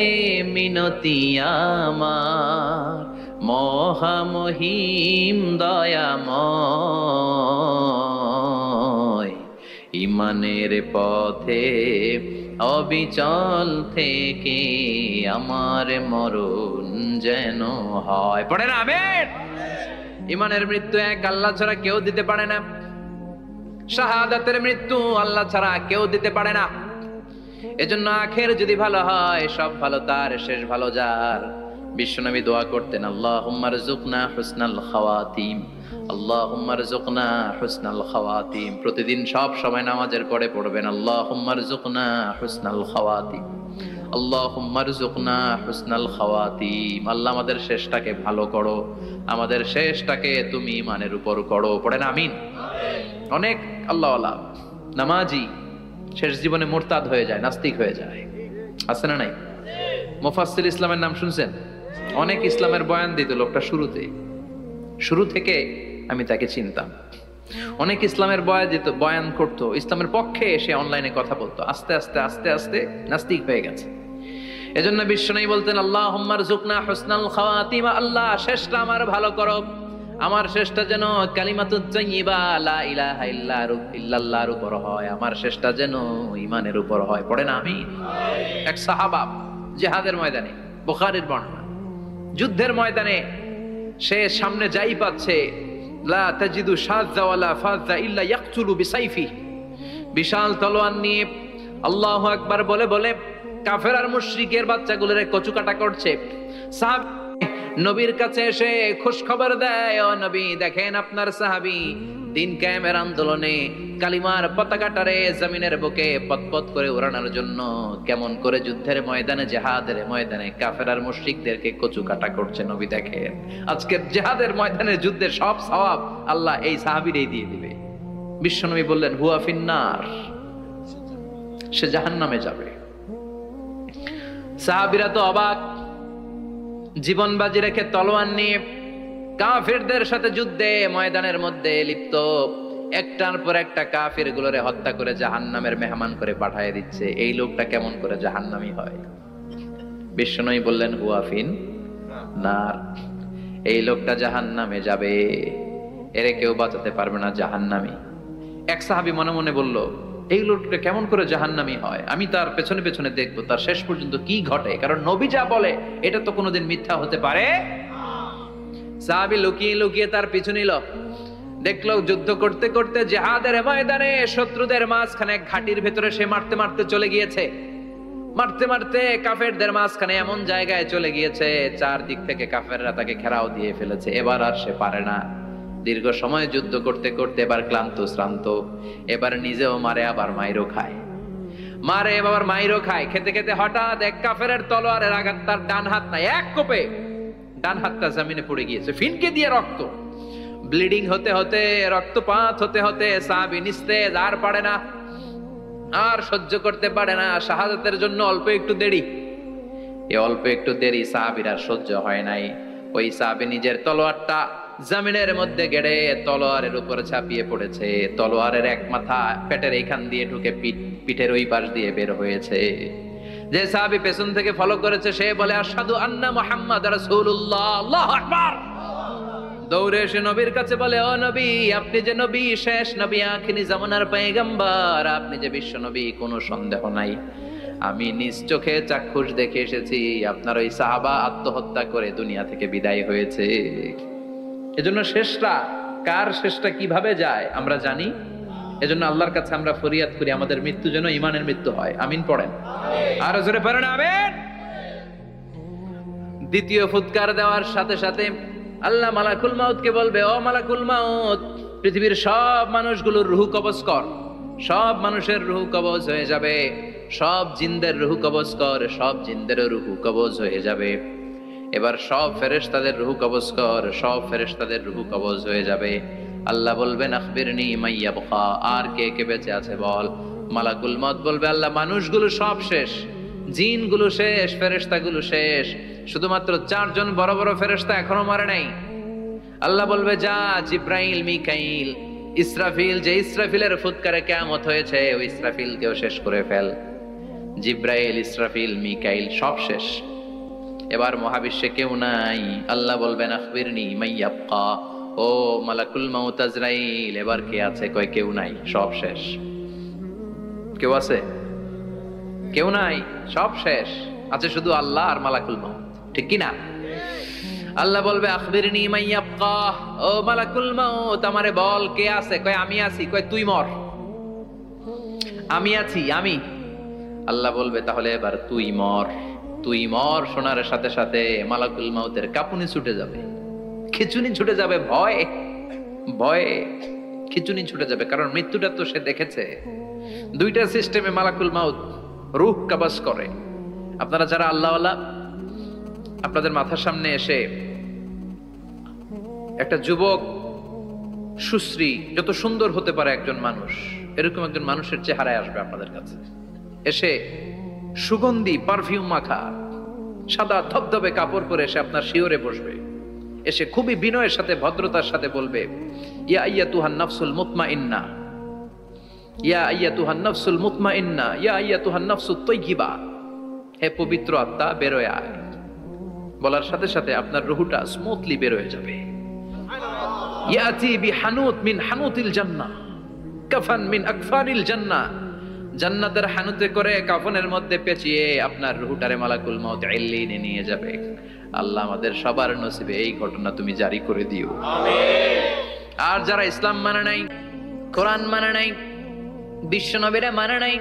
মিনতি আমার, মহামহিম দয়াময়। ঈমানের পথে অবিচল থেকে আমার মরণ যেন হয়। পড়েন আমিন। ঈমানের মৃত্যু এক, আল্লাহ ছাড়া কেউ দিতে পারে না। শাহাদাতের মৃত্যু আল্লাহ ছাড়া কেউ দিতে পারে না। এজন্য আখের যদি ভালো হয়, সব ভালো তার, শেষ ভালো যার। বিশ্বনবী দোয়া করতেন, আল্লাহুম্মা রযুকনা হুসনাল খাওয়াতিম, আল্লাহুম্মা রযুকনা হুসনাল খাওয়াতিম। প্রতিদিন সব সময় নামাজের পরে পড়বেন, আল্লাহুম্মা রযুকনা হুসনাল খাওয়াতিম, আল্লাহুম্মা রযুকনা হুসনাল খাওয়াতিম। আল্লাহ আমাদের শেষটাকে ভালো করো, আমাদের শেষটাকে তুমি ঈমানের উপর করো। পড়েন আমিন। অনেক আল্লাহওয়ালা নামাজি শেষ জীবনে মুরতাদ হয়ে যায়, নাস্তিক হয়ে যায়, আছে না নাই? মুফাসসির ইসলামের নাম শুনছেন? অনেক ইসলামের বয়ান দিত লোকটা শুরু থেকে আমি তাকে চিনতাম। অনেক ইসলামের বয়ান করতো, ইসলামের পক্ষে এসে অনলাইনে কথা বলতো। আস্তে আস্তে আস্তে আস্তে নাস্তিক হয়ে গেছে। এজন্য বিশ্বনবী বলতেন, আল্লাহুম্মা রযুকনা হুসনাল খাওয়াতিম, আল্লাহ শেষটা আমার ভালো করো, আমার শেষটা যেন কালিমাতুত তাইয়্যিবা লা ইলাহা ইল্লাল্লাহর উপর হয়, আমার শেষটা যেন ঈমানের উপর হয়। পড়েন আমিন। এক সাহাবা জিহাদের ময়দানে, বুখারীর বর্ণনা, যুদ্ধের ময়দানে সে সামনে যাই পাচ্ছে, লা তাজিদু শাযা ওয়ালা ফাযা ইল্লা ইয়াকতুলু বিসাইফি, বিশাল তলোয়ার নিয়ে আল্লাহু আকবার বলে বলে কাফের আর মুশরিকের বাচ্চাগুলোরে কচুকাটা করছে। সাহাবী নবীর কাছে এসে খুশ খবর দেয়, ও নবী দেখেন আপনার সাহাবী দিন কায়েমের আন্দোলনে কালিমার পতাকাটারে জমিনের বুকে পতপত করে উড়ানোর জন্য কেমন করে যুদ্ধের ময়দানে, জিহাদের ময়দানে কাফের আর মুশরিকদেরকে কচুকাটা করছে। নবী দেখেন, আজকের জিহাদের ময়দানে যুদ্ধের সব সওয়াব আল্লাহ এই সাহাবীরই দিয়ে দিবে। বিশ্বনবী বললেন, হুয়া ফিন্নার, সে জাহান্নামে যাবে। সাহাবীরা তো অবাক, জীবন বাজি রেখে তলোয়ার নিয়ে কাফেরদের সাথে যুদ্ধে ময়দানের মধ্যে লিপ্ত, একটার পর একটা কাফের গুলোরে হত্যা করে জাহান্নামের মেহমান করে পাঠিয়ে দিচ্ছে। এই লোকটা কেমন করে জাহান্নামী হয়? বিশ্বনবী বললেন, হুয়া ফিন নার, এই লোকটা জাহান্নামে যাবে, এরে কেউ বাঁচাতে পারবে না, জাহান্নামী। এক সাহাবী মনে মনে বলল, এই লোকটা কেমন করে জাহান্নামী হয়, আমি তার পেছনে পেছনে দেখবো তার শেষ পর্যন্ত কি ঘটে, কারণ নবী যা বলে এটা তো কোনোদিন মিথ্যা হতে পারে। সাহাবী লুকিয়ে লুকিয়ে তার পিছু নিল। দেখলো যুদ্ধ করতে করতে জিহাদের ময়দানে শত্রুদের মাঝখানে ঘাটির ভেতরে সে মারতে মারতে চলে গিয়েছে। মারতে মারতে কাফেরদের মাঝখানে এমন জায়গায় চলে গিয়েছে, চারদিক থেকে কাফেররা তাকে ঘেরাও দিয়ে ফেলেছে। এবার আর সে পারে না। দীর্ঘ সময় যুদ্ধ করতে করতে এবার ক্লান্ত শ্রান্ত, এবার নিজেও মারে, আবার মাইরও খায়, মারে আবার মাইরও খায়। খেতে খেতে হঠাৎ এক কাফেরের তলোয়ারের আঘাত তার ডান হাত নাই, এক কোপে ডান হাতটা জমিনে পড়ে গিয়েছে, ফিনকে দিয়ে রক্ত, ব্লিডিং হতে হতে, রক্তপাত হতে হতে সাহাবী নিস্তেজ, আর পারে না, আর সহ্য করতে পারে না। শাহাদাতের জন্য অল্প একটু দেরি, এই অল্প একটু দেরি সাহাবীর আর সহ্য হয় নাই। ওই সাহাবী নিজের তলোয়ারটা জমিনের মধ্যে গেড়ে তলোয়ারের উপর ঝাঁপিয়ে পড়েছে। তলোয়ারের এক মাথা পেটের এইখান দিয়ে ঢুকে পিঠের ওই পাশ দিয়ে বের হয়েছে। যে সাহাবী পেছন থেকে ফলো করেছে সে বলে আশহাদু আন্না মুহাম্মাদ রাসূলুল্লাহ, আল্লাহু আকবার। দৌড়ে এসে নবীর কাছে বলে, ও নবী, আপনি যে নবী, শেষ নবী, আখিরি জামানার পয়গম্বর, আপনি যে বিশ্ব নবী, কোনো সন্দেহ নাই। আমি নিজ চোখে চাক্ষুষ দেখে এসেছি আপনার ওই সাহাবা আত্মহত্যা করে দুনিয়া থেকে বিদায় হয়েছে। এজন্য শেষটা কার, শেষটা কিভাবে যায় আমরা জানি। এজন্য আল্লাহর কাছে আমরা ফরিয়াদ করি আমাদের মৃত্যু যেন ঈমানের মৃত্যু হয়। আমিন পড়েন, আর জোরে পড়েন আমিন। দ্বিতীয় ফুৎকার দেওয়ার সাথে সাথে আল্লাহ মালাকুল মাউতকে বলবে, ও মালাকুল মাউত, পৃথিবীর সব মানুষগুলোর রূহ কবজ কর। সব মানুষের রূহ কবজ হয়ে যাবে। সব জিনদের রূহ কবজ কর। সব জিনদেরও রূহ কবজ হয়ে যাবে। এবার সব ফেরেশতাদের রূহ কবজ কর। সব ফেরেশতাদের রূহ কবজ হয়ে যাবে। আল্লাহ বলবেন আখবিরনি মাইয়াবকা, আর কে কে বেঁচে আছে বল। মালাকুল মাউত বলবে, আল্লাহ মানুষগুলো সব শেষ, জিনগুলো শেষ, ফেরেশতাগুলো শেষ, শুধুমাত্র 4 জন বড় বড় ফেরেশতা এখনো মরে নাই। আল্লাহ বলবে, যা জিব্রাইল, মিকাইল, ইসরাফিল, যে ইসরাফিলের ফুৎকারে কিয়ামত হয়েছে ওই ইসরাফিলকেও শেষ করে ফেল। জিব্রাইল, ইসরাফিল, মিকাইল সব শেষ। এবার মহাবিশ্বে কেউ নাই। আল্লাহ বলবেন আখবিরনি মাইয়াবকা, ও মালাকুল মাউত আজরাইল, এবার কে আছে? কয় কেউ নাই, সব শেষ। কেউ আছে? কেউ নাই, সব শেষ। আছে শুধু আল্লাহ আর মালাকুল মাউত, ঠিক কি না? আল্লাহ বলবে আখবিরনি মাইয়াবকা, ও মালাকুল মাউত আমারে বল কে আছে? কয় আমি আছি। কয় তুই মর। আমি আছি, আমি। আল্লাহ বলবে তাহলে এবার তুই মর। তুই মর শোনার সাথে সাথে মালাকুল মাউতের কাঁপুনি ছুটে যাবে, খিচুনি ছুটে যাবে, ভয় ভয়ে খিচুনি ছুটে যাবে। কারণ মৃত্যুটা তো সে দেখেছে। দুইটা সিস্টেমে মালাকুল মাউত রূহ কবজ করে। আপনারা যারা আল্লাহওয়ালা, আপনাদের মাথার সামনে এসে একটা যুবক, সুশ্রী, যত সুন্দর হতে পারে একজন মানুষ, এরকম একজন মানুষের চেহারায় আসবে আপনাদের কাছে। এসে সুগন্ধি পারফিউম মাখা সাদা ধবধবে কাপড় পরে এসে আপনার শিওরে বসবে। এসে খুবই বিনয়ের সাথে, ভদ্রতার সাথে বলবে, ইয়া আইয়াতুহান নাফসুল মুতমাইন্না, ইয়া আইয়াতুহান নাফসুল মুতমাইন্না, ইয়া আইয়াতুহান নাফসুত তাইয়্যিবা, হে পবিত্র আত্মা বেরোয় আয়। বলার সাথে সাথে আপনার রুহটা স্মুথলি বের হয়ে যাবে। ইয়াতি বিহানুত মিন হানুতিল জান্নাহ, কাফান মিন আকফানিল জান্নাহ, জান্নাতের হানুতে করে কাফনের মধ্যে পেঁচিয়ে আপনার রুহটারে মালাকুল মাউত ইল্লিনে নিয়ে যাবে। আল্লাহ আমাদের সবার নসিবে এই ঘটনা তুমি জারি করে দিও, আমিন। আর যারা ইসলাম মানে নাই, কোরআন মানে নাই, বিশ্ব নবীরা মানে নাই,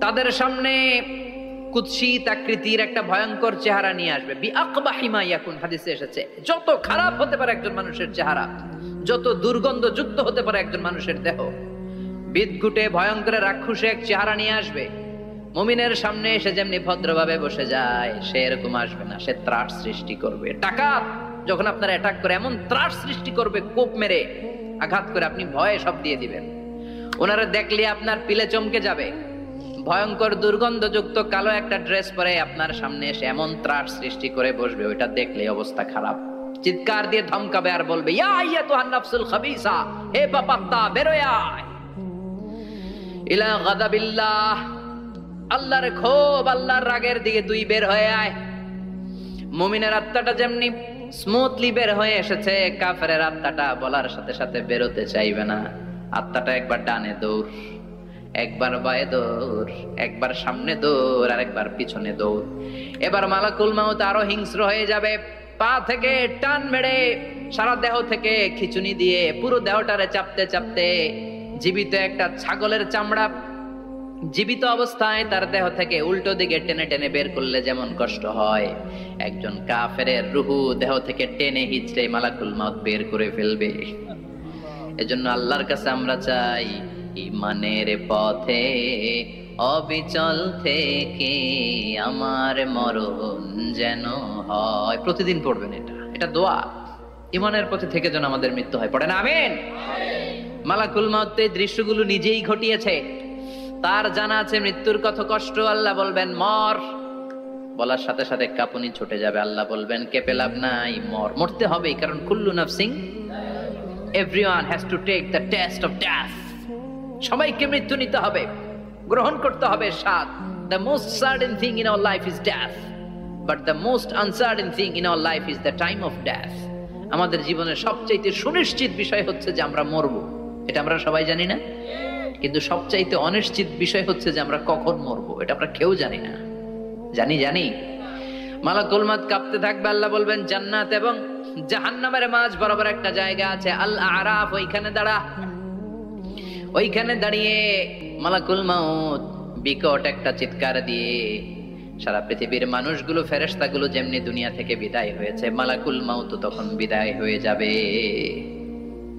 তাদের সামনে কুৎসিত আকৃতির একটা ভয়ঙ্কর চেহারা নিয়ে আসবে। বিআকবাহি মা ইয়াকুন, হাদিসে এসেছে যত খারাপ হতে পারে একজন মানুষের চেহারা, যত দুর্গন্ধযুক্ত হতে পারে একজন মানুষের দেহ, বিদঘুটে ভয়ঙ্কর রাক্ষসে এক চেহারা নিয়ে আসবে। মুমিনের সামনে এসে যেমনি ভদ্রভাবে বসে যায়, সে এরকম আসবে না। সে ত্রাস সৃষ্টি করবে। ডাকাত যখন আপনার অ্যাটাক করে এমন ত্রাস সৃষ্টি করবে, কোপ মেরে আঘাত করে আপনি ভয়ে সব দিয়ে দিবেন। ওনারা দেখলে আপনার পিলে চমকে যাবে। ভয়ঙ্কর দুর্গন্ধযুক্ত কালো একটা ড্রেস পরে আপনার সামনে এসে এমন ত্রাস সৃষ্টি করে বসবে, ওইটা দেখলে অবস্থা খারাপ। চিৎকার দিয়ে ধমকাবে আর বলবে, ইয়া আইয়াতুহান নাফসুল খাবিসা, হে পাপাত্তা বেরোয় আয় ইলা গাদাবিল্লাহ, আল্লাহর ক্ষোভ, আল্লাহর রাগের দিকে তুই বের হয়ে আয়। মুমিনের আত্মাটা যেমনি স্মুথলি বের হয়ে এসেছে, কাফেরের আত্মাটা বলার সাথে সাথে বেরোতে চাইবে না। আত্মাটা একবার ডানে দৌড়, একবার বায়ে দৌড়, একবার সামনে দৌড়, আর একবার পিছনে দৌড়। এবার মালাকুল মাউত আরো হিংস্র হয়ে যাবে। পা থেকে টান মেরে সারা দেহ থেকে খিচুনি দিয়ে পুরো দেহটারে চাপতে চাপতে জীবিত একটা ছাগলের চামড়া জীবিত অবস্থায় তার দেহ থেকে উল্টো দিকে টেনে টেনে বের করলে যেমন কষ্ট হয়, একজন কাফেরের রুহু দেহ থেকে টেনে হিচড়ে মালাকুল মাউত বের করে ফেলবে। এজন্য আল্লাহর কাছে আমরা চাই, ইমানের পথে অবিচল থেকে আমার মরণ যেন হয়। প্রতিদিন পড়বেন এটা, এটা দোয়া। ইমানের পথে থেকে যেন আমাদের মৃত্যু হয়। পড়েন আমিন। মালাকুল মাউত এই দৃশ্যগুলো নিজেই ঘটিয়েছে, তার জানা আছে মৃত্যুর কত কষ্ট। আল্লাহ বলবেন মর, বলার সাথে সাথে কাঁপুনি ছুটে যাবে। আল্লাহ বলবেন কেঁপে লাভ নাই, মরতে হবে, কারণ কুল্লু নাফসিন, everyone has to take the test of death. সবাইকে মৃত্যু নিতে হবে, গ্রহণ করতে হবে স্বাদ। The most certain thing in our life is death, but the most uncertain thing in our life is the time of death. আমাদের জীবনের সবচাইতে সুনিশ্চিত বিষয় হচ্ছে যে আমরা মরবো, এটা আমরা সবাই জানি না, কিন্তু সবচাইতে অনিশ্চিত বিষয় হচ্ছে যে আমরা কখন মরবো, এটা আমরা কেউ জানি না। জানি মালাকুল মউত কাঁপতে থাকবে। আল্লাহ বলবেন জান্নাত এবং জাহান্নামের মাঝ বরাবর একটা জায়গা আছে, আল আরাফ, ওইখানে দাঁড়া। ওইখানে দাঁড়িয়ে মালাকুল মউত বিকট একটা চিৎকার দিয়ে সারা পৃথিবীর মানুষগুলো, ফেরেশতাগুলো যেমনি দুনিয়া থেকে বিদায় হয়েছে, মালাকুল মউত তখন বিদায় হয়ে যাবে।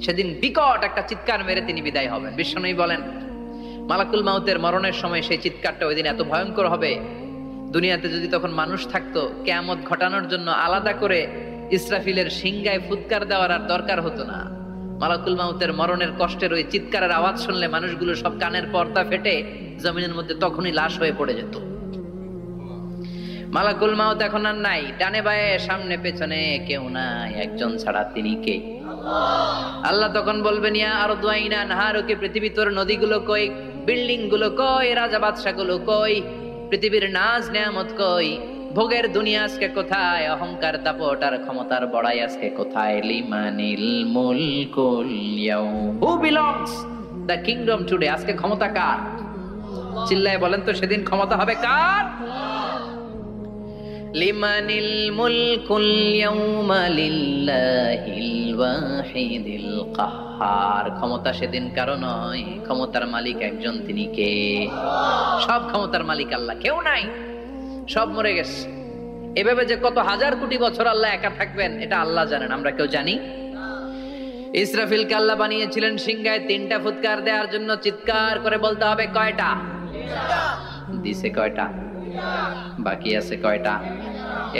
সেদিন বিকট একটা চিৎকার মেরে তিনি বিদায় হবেন। বিশ্বনবী বলেন মালাকুল মউতের মরণের সময় সেই চিৎকারটা ওই দিন এত ভয়ঙ্কর হবে, দুনিয়াতে যদি তখন মানুষ থাকতো, কিয়ামত ঘটানোর জন্য আলাদা করে ইসরাফিলের সিংগায় ফুৎকার দেওয়ার আর দরকার হতো না। মালাকুল মউতের মরণের কষ্টের ওই চিৎকারের আওয়াজ শুনলে মানুষগুলো সব কানের পর্দা ফেটে জমিনের মধ্যে তখনই লাশ হয়ে পড়ে যেত। মালাকুল মউত এখন আর নাই, ডানে বায়ে সামনে পেছনে কেউ নাই, একজন ছাড়া, তিনি কে? আল্লাহ তখন বলবেন ইয়া আরদু আইনা নাহারুকি, পৃথিবী তোর নদীগুলো কই, বিল্ডিং গুলো কই, রাজা বাদশা গুলো কই, পৃথিবীর নাজ নেয়ামত কই, ভোগের দুনিয়া আজকে কোথায়, অহংকার দাপট আর ক্ষমতার বড়াই আজকে কোথায়? লিমানিল মুলকুল ইয়াউম, who belongs the kingdom today, আজকে ক্ষমতা কার? চিল্লায় বলেন তো সেদিন ক্ষমতা হবে কার? লিমানিল মুলকুল ইয়াউমা লিল্লাহিল ওয়াহিদিল কাহ্হার, ক্ষমতা সেদিন কারো নয়, ক্ষমতার মালিক একজন, তিনি কে? সব ক্ষমতার মালিক আল্লাহ, কেউ নাই, সব মরে গেছে। এভাবে যে কত হাজার কোটি বছর আল্লাহ একা থাকবেন এটা আল্লাহ জানেন, আমরা কেউ জানি? ইসরাফিলকে আল্লাহ বানিয়েছিলেন সিংহায় 3টা ফুৎকার দেওয়ার জন্য, চিৎকার করে বলতে হবে কয়টা? দিছে কয়টা? বাকি আছে কয়টা?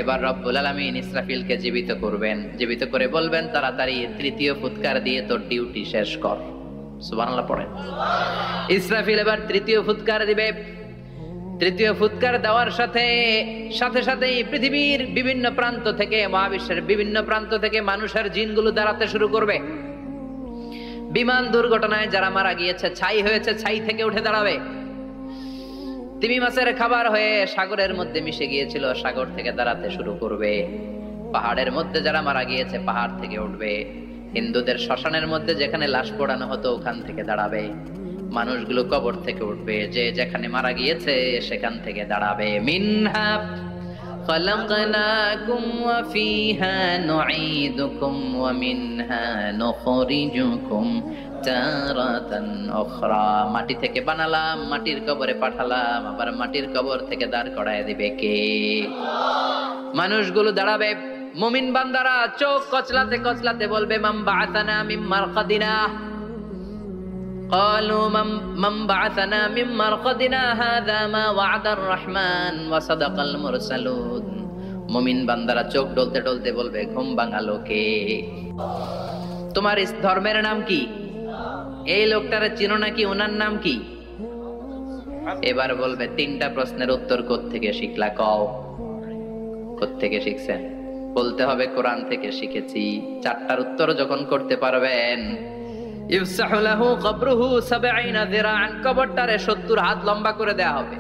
এবার রব্বুল আলামিন ইসরাফিলকে জীবিত করবেন, জীবিত করে বলবেন তাড়াতাড়ি 3য় ফুৎকার দিয়ে তোর ডিউটি শেষ কর। সুবহানাল্লাহ পড়েন। ইসরাফিল এবার 3য় ফুৎকার দিবে। 3য় ফুৎকার দেওয়ার সাথে সাথেই পৃথিবীর বিভিন্ন প্রান্ত থেকে, মহাবিশ্বের বিভিন্ন প্রান্ত থেকে মানুষের জিনগুলো দাঁড়াতে শুরু করবে। বিমান দুর্ঘটনায় যারা মারা গিয়েছে, ছাই হয়েছে, ছাই থেকে উঠে দাঁড়াবে। তিমি মাছের খাবার হয়ে সাগরের মধ্যে মিশে গিয়েছিল, সাগর থেকে দাঁড়াতে শুরু করবে। পাহাড়ের মধ্যে যারা মারা গিয়েছে, পাহাড় থেকে উঠবে। হিন্দুদের শ্মশানের মধ্যে যেখানে লাশ পোড়ানো হতো, ওখান থেকে দাঁড়াবে। মানুষগুলো কবর থেকে উঠবে, যে যেখানে মারা গিয়েছে সেখান থেকে দাঁড়াবে। মিনহা খালাকনাকুম ওয়া ফিহা নুঈদুকুম ওয়া মিনহা নুখরিজুকুম তারাতান উখরা, মাটি থেকে বানালাম, মাটির কবরে পাঠালাম, আবার মাটির কবর থেকে দাঁড় করায় দিবে কে? মানুষগুলো দাঁড়াবে। মুমিন বান্দারা চোখ কচলাতে কচলাতে বলবে মান বাআসানা মিন মারকাদিনা, قالوا من بعثنا من مرقدنا هذا ما وعد الرحمن وصدق المرسلون। মুমিন বান্দারা চোখ ডলতে ডলতে বলবে ঘুম ভাঙালো কে? তোমার ধর্মের নাম কি? এই লোকটারে চিনো নাকি? ওনার নাম কি? এবার বলবে 3টা প্রশ্নের উত্তর কোত্থেকে শিখলা কও? কোত্থেকে শিখছেন? বলতে হবে কোরআন থেকে শিখেছি। 4টার উত্তর যখন করতে পারবেন, ইফসাহু লাহু কবরুহু 70 যিরাআন, কবরটারে 70 হাত লম্বা করে দেয়া হবে।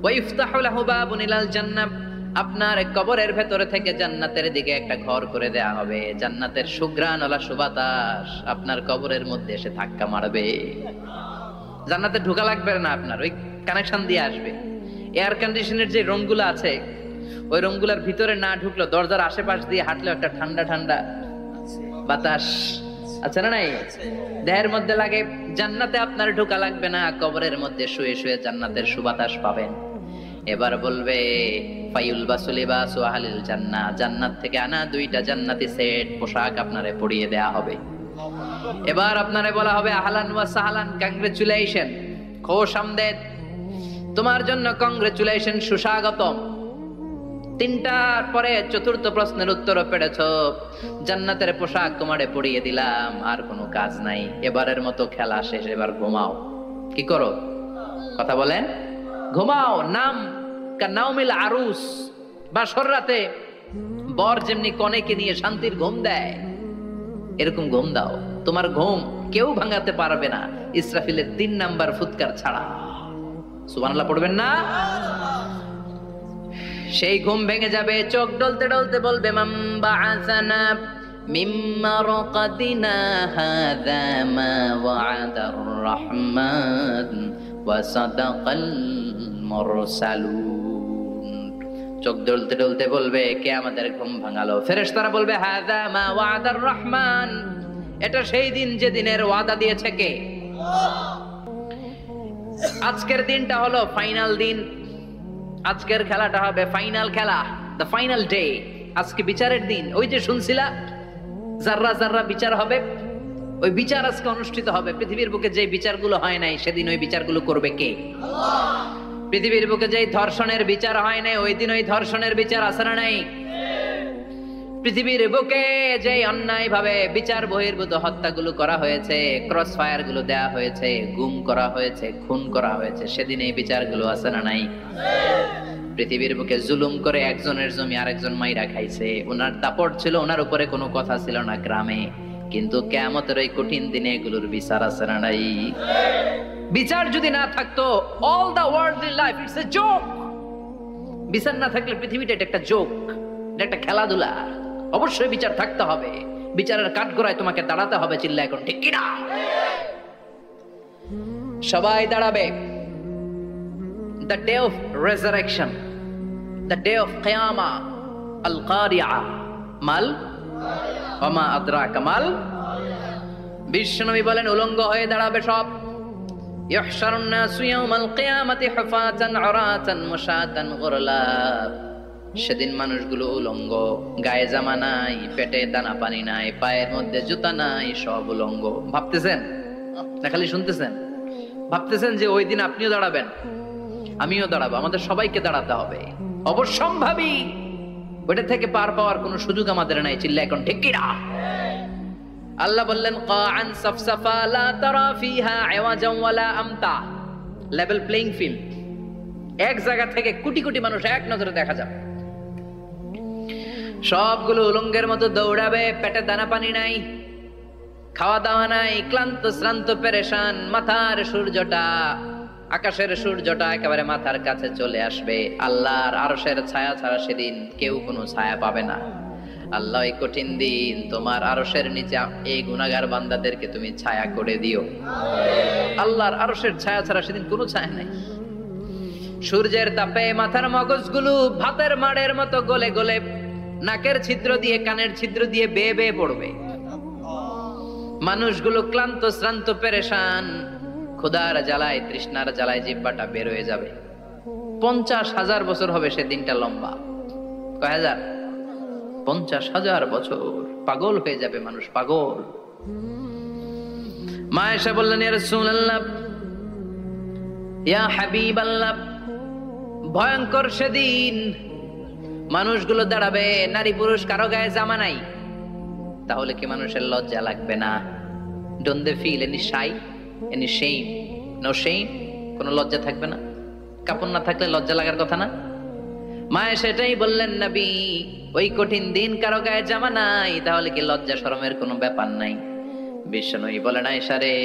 ওয়া ইফতাহু লাহু বাবুন ইলাল জান্নাহ, আপনার কবরের ভেতরে থেকে জান্নাতের দিকে একটা ঘর করে দেয়া হবে। জান্নাতের সুঘ্রাণওয়ালা সুবাতাস আপনার কবরের মধ্যে এসে ধাক্কা মারবে। জান্নাতে ঢোকা লাগবে না, আপনার ওই কানেকশন দিয়ে আসবে। এয়ার কন্ডিশনের যে রুমগুলো আছে, ওই রুমগুলোর ভিতরে না ঢুকলো, দরজার আশেপাশ দিয়ে হাঁটলে একটা ঠান্ডা ঠান্ডা বাতাস আছে না নাই? দেহের মধ্যে লাগে। জান্নাতে আপনার ঢোকা লাগবে না, কবরের মধ্যে শুয়ে শুয়ে জান্নাতের সুবাতাস পাবেন। এবার বলবে ফায়ুলবাসু লিবাসু আহলিল জান্নাহ, জান্নাত থেকে আনা 2টা জান্নাতি সেট পোশাক আপনারে পরিয়ে দেয়া হবে। এবার আপনারে বলা হবে আহলান ওয়া সাহলান, কংগ্রেচুলেশন, খোশ আমদেদ, তোমার জন্য কংগ্রেচুলেশন, সুস্বাগতম। 3টার পরে 4র্থ প্রশ্নের উত্তরও পেরেছো, জান্নাতের পোশাক তোমারে পরিয়ে দিলাম, আর কোনো কাজ নাই, এবারের মতো খেলা শেষ, এবার ঘুমাও। কি করো? কথা বলেন। ঘুমাও। নাম কানাউমিল আরুস, বাসর রাতে বর যেমনি কনেকে নিয়ে শান্তির ঘুম দেয়, এরকম ঘুম দাও। তোমার ঘুম কেউ ভাঙাতে পারবে না ইসরাফিলের 3 নাম্বার ফুৎকার ছাড়া। সুবহানাল্লাহ পড়বেন না? সেই ঘুম ভেঙে যাবে, চোখ ডলতে ডলতে বলবে মান বাআসানা মিন মারকাদিনা হাযা মা ওয়া'দার রাহমান ওয়া সাদাকাল মুরসালুন। চোখ ডলতে ডলতে বলবে কে আমাদের ঘুম ভাঙালো? ফেরেশতারা বলবে হাযা মা ওয়া'দার রাহমান, এটা সেই দিন যে দিনের ওয়াদা দিয়েছে কে? আজকের দিনটা হলো ফাইনাল দিন, আজকের খেলাটা হবে ফাইনাল খেলা, দ্য ফাইনাল ডে। আজকে বিচারের দিন। ওই যে শুনছিলা জাররা জাররা বিচার হবে, ওই বিচার আজকে অনুষ্ঠিত হবে। পৃথিবীর বুকে যে বিচারগুলো হয় নাই সেদিন ওই বিচারগুলো করবে কে? আল্লাহ। পৃথিবীর বুকে যে ধর্ষণের বিচার হয় নাই ওই দিন ওই ধর্ষণের বিচার আছে না নাই? পৃথিবীর বুকে যে অন্যায় ভাবে বিচার বহির্ভূত হত্যাগুলো করা হয়েছে, ক্রস ফায়ার গুলো দেয়া হয়েছে, গুম করা হয়েছে, খুন করা হয়েছে, সেদিন এই বিচারগুলো আছে না নাই? পৃথিবীর বুকে জুলুম করে একজনের জমি আরেকজন মাইরা খাইছে, ওনার দাপট ছিল, ওনার উপরে কোনো কথা ছিল না গ্রামে, কিন্তু কিয়ামতের এই কঠিন দিনে এগুলোর বিচার আছে না নাই? বিচার যদি না থাকতো, all the worldly life it's a joke. বিচার না থাকলে পৃথিবীটা এটা একটা জোক, এটা একটা খেলাধুলা। অবশ্যই বিচার থাকতে হবে, বিচারের কাঠগড়ায় তোমাকে দাঁড়াতে হবে। চিল্লা এখন ঠিক কিনা? সবাই দাঁড়াবে। The day of resurrection, the day of qiyamah, al-qari'ah, mal wa ma adraka mal। বিশ্বনবী বলেন উলঙ্গ হয়ে দাঁড়াবে সব। ইহশারুন নাসু ইয়াওমাল কিয়ামাতি হুফাতান উরাতান মুশাতান গুরলা। সেদিন মানুষগুলো উলঙ্গ, গায়ে জামা নাই, পেটে দানা পানি নাই, পায়ের মধ্যে জুতা নাই, সব উলঙ্গ। ভাবতেছেন না খালি শুনতেছেন? ভাবতেছেন যে ওই দিন আপনিও দাঁড়াবেন, আমিও দাঁড়াবো, আমাদের সবাইকে দাঁড়াতে হবে। অবশ্যম্ভাবী, ওইটা থেকে পার পাওয়ার কোনো সুযোগ আমাদের নাই। চিল্লা এখন ঠিক কিনা? আল্লাহ বললেন কাআন সাফসাফা লা তারা ফিহা আওয়াজান ওয়ালা আমতা, লেভেল প্লেইং ফিল্ড। এক জায়গা থেকে কোটি কোটি মানুষ এক নজরে দেখা যাবে। সবগুলো উলঙ্গের মতো দৌড়াবে, পেটে দানা পানি নাই, খাওয়া দাওয়া নাই, ক্লান্ত শ্রান্ত পেরেশান। মাথার সূর্যটা, আকাশের সূর্যটা একেবারে মাথার কাছে চলে আসবে। আল্লাহর আরশের ছায়া ছাড়া সেদিন কেউ কোনো ছায়া পাবে না। আল্লাহ এই কঠিন দিন তোমার আরশের নিচে এই গুনাহগার বান্দাদেরকে তুমি ছায়া করে দিও। আল্লাহর আরশের ছায়া ছাড়া সেদিন কোনো ছায়া নাই। সূর্যের তাপে মাথার মগজগুলো ভাতের মাড়ের মতো গলে গলে নাকের ছিদ্র দিয়ে কানের ছিদ্র দিয়ে বেয়ে বেয়ে পড়বে। মানুষগুলো ক্লান্ত শ্রান্ত পেরেশান, ক্ষুধার জ্বালায় তৃষ্ণার জ্বালায় জিহ্বাটা বের হয়ে যাবে। 50,000 বছর হবে সেদিনটা লম্বা। কয় হাজার? 50,000 বছর। পাগল হয়ে যাবে মানুষ, পাগল। মা এসে বললেন ইয়া রাসূলুল্লাহ, ইয়া হাবিবাল্লাহ, ভয়ঙ্কর সেদিন মানুষগুলো দাঁড়াবে, নারী পুরুষ কারো গায়ে জামা নাই। তাহলে কি মানুষের লজ্জা লাগবে না? Don't they feel any shy, any shame? No shame? কোনো লজ্জা থাকবে না? কাপড় না থাকলে লজ্জা লাগার কথা না? মা সেটাই বললেন নবী, ওই কঠিন দিন কারো গায়ে জামা নাই, তাহলে কি লজ্জা শরমের কোনো ব্যাপার নাই? বিশ্বনবী বলেন আয়েশা রে,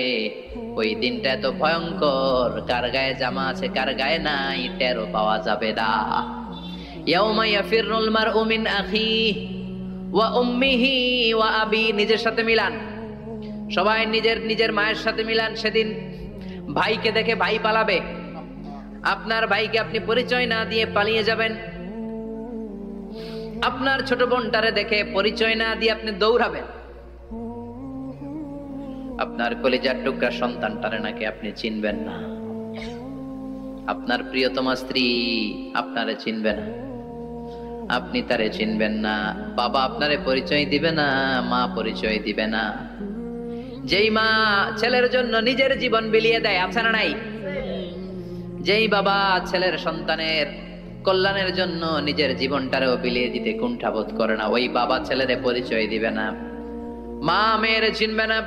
ওই দিনটা এত ভয়ঙ্কর, কার গায়ে জামা আছে কার গায়ে নাই টেরও পাওয়া যাবে না। ইয়াউমা ইয়াফিরুল মারউ মিন আখিহি ওয়া উম্মিহি ওয়া আবি, নিজের সাথে মিলান, সবাই নিজের নিজের মায়ের সাথে মিলান। সেদিন ভাইকে দেখে ভাই পালাবে, আপনার ভাইকে আপনি পরিচয় না দিয়ে পালিয়ে যাবেন। আপনার ছোট বোনটারে দেখে পরিচয় না দিয়ে আপনি দৌড়াবেন। আপনার কলিজার টুকরা সন্তানটারে নাকি আপনি চিনবেন না। আপনার প্রিয়তমা স্ত্রী আপনারে চিনবে না, আপনি তারে চিনবেন না। বাবা আপনারে পরিচয় দিবে না, মা পরিচয় দিবে না। যেই মা ছেলের জন্য নিজের জীবন বিলিয়ে দেয়, আছে না নাই? যেই বাবা ছেলের সন্তানের কল্যাণের জন্য নিজের জীবনটারেও বিলিয়ে দিতে কুণ্ঠাবোধ করে না, ওই বাবা ছেলেরে পরিচয় দিবে না। মা মেয়েরে চিনবে না,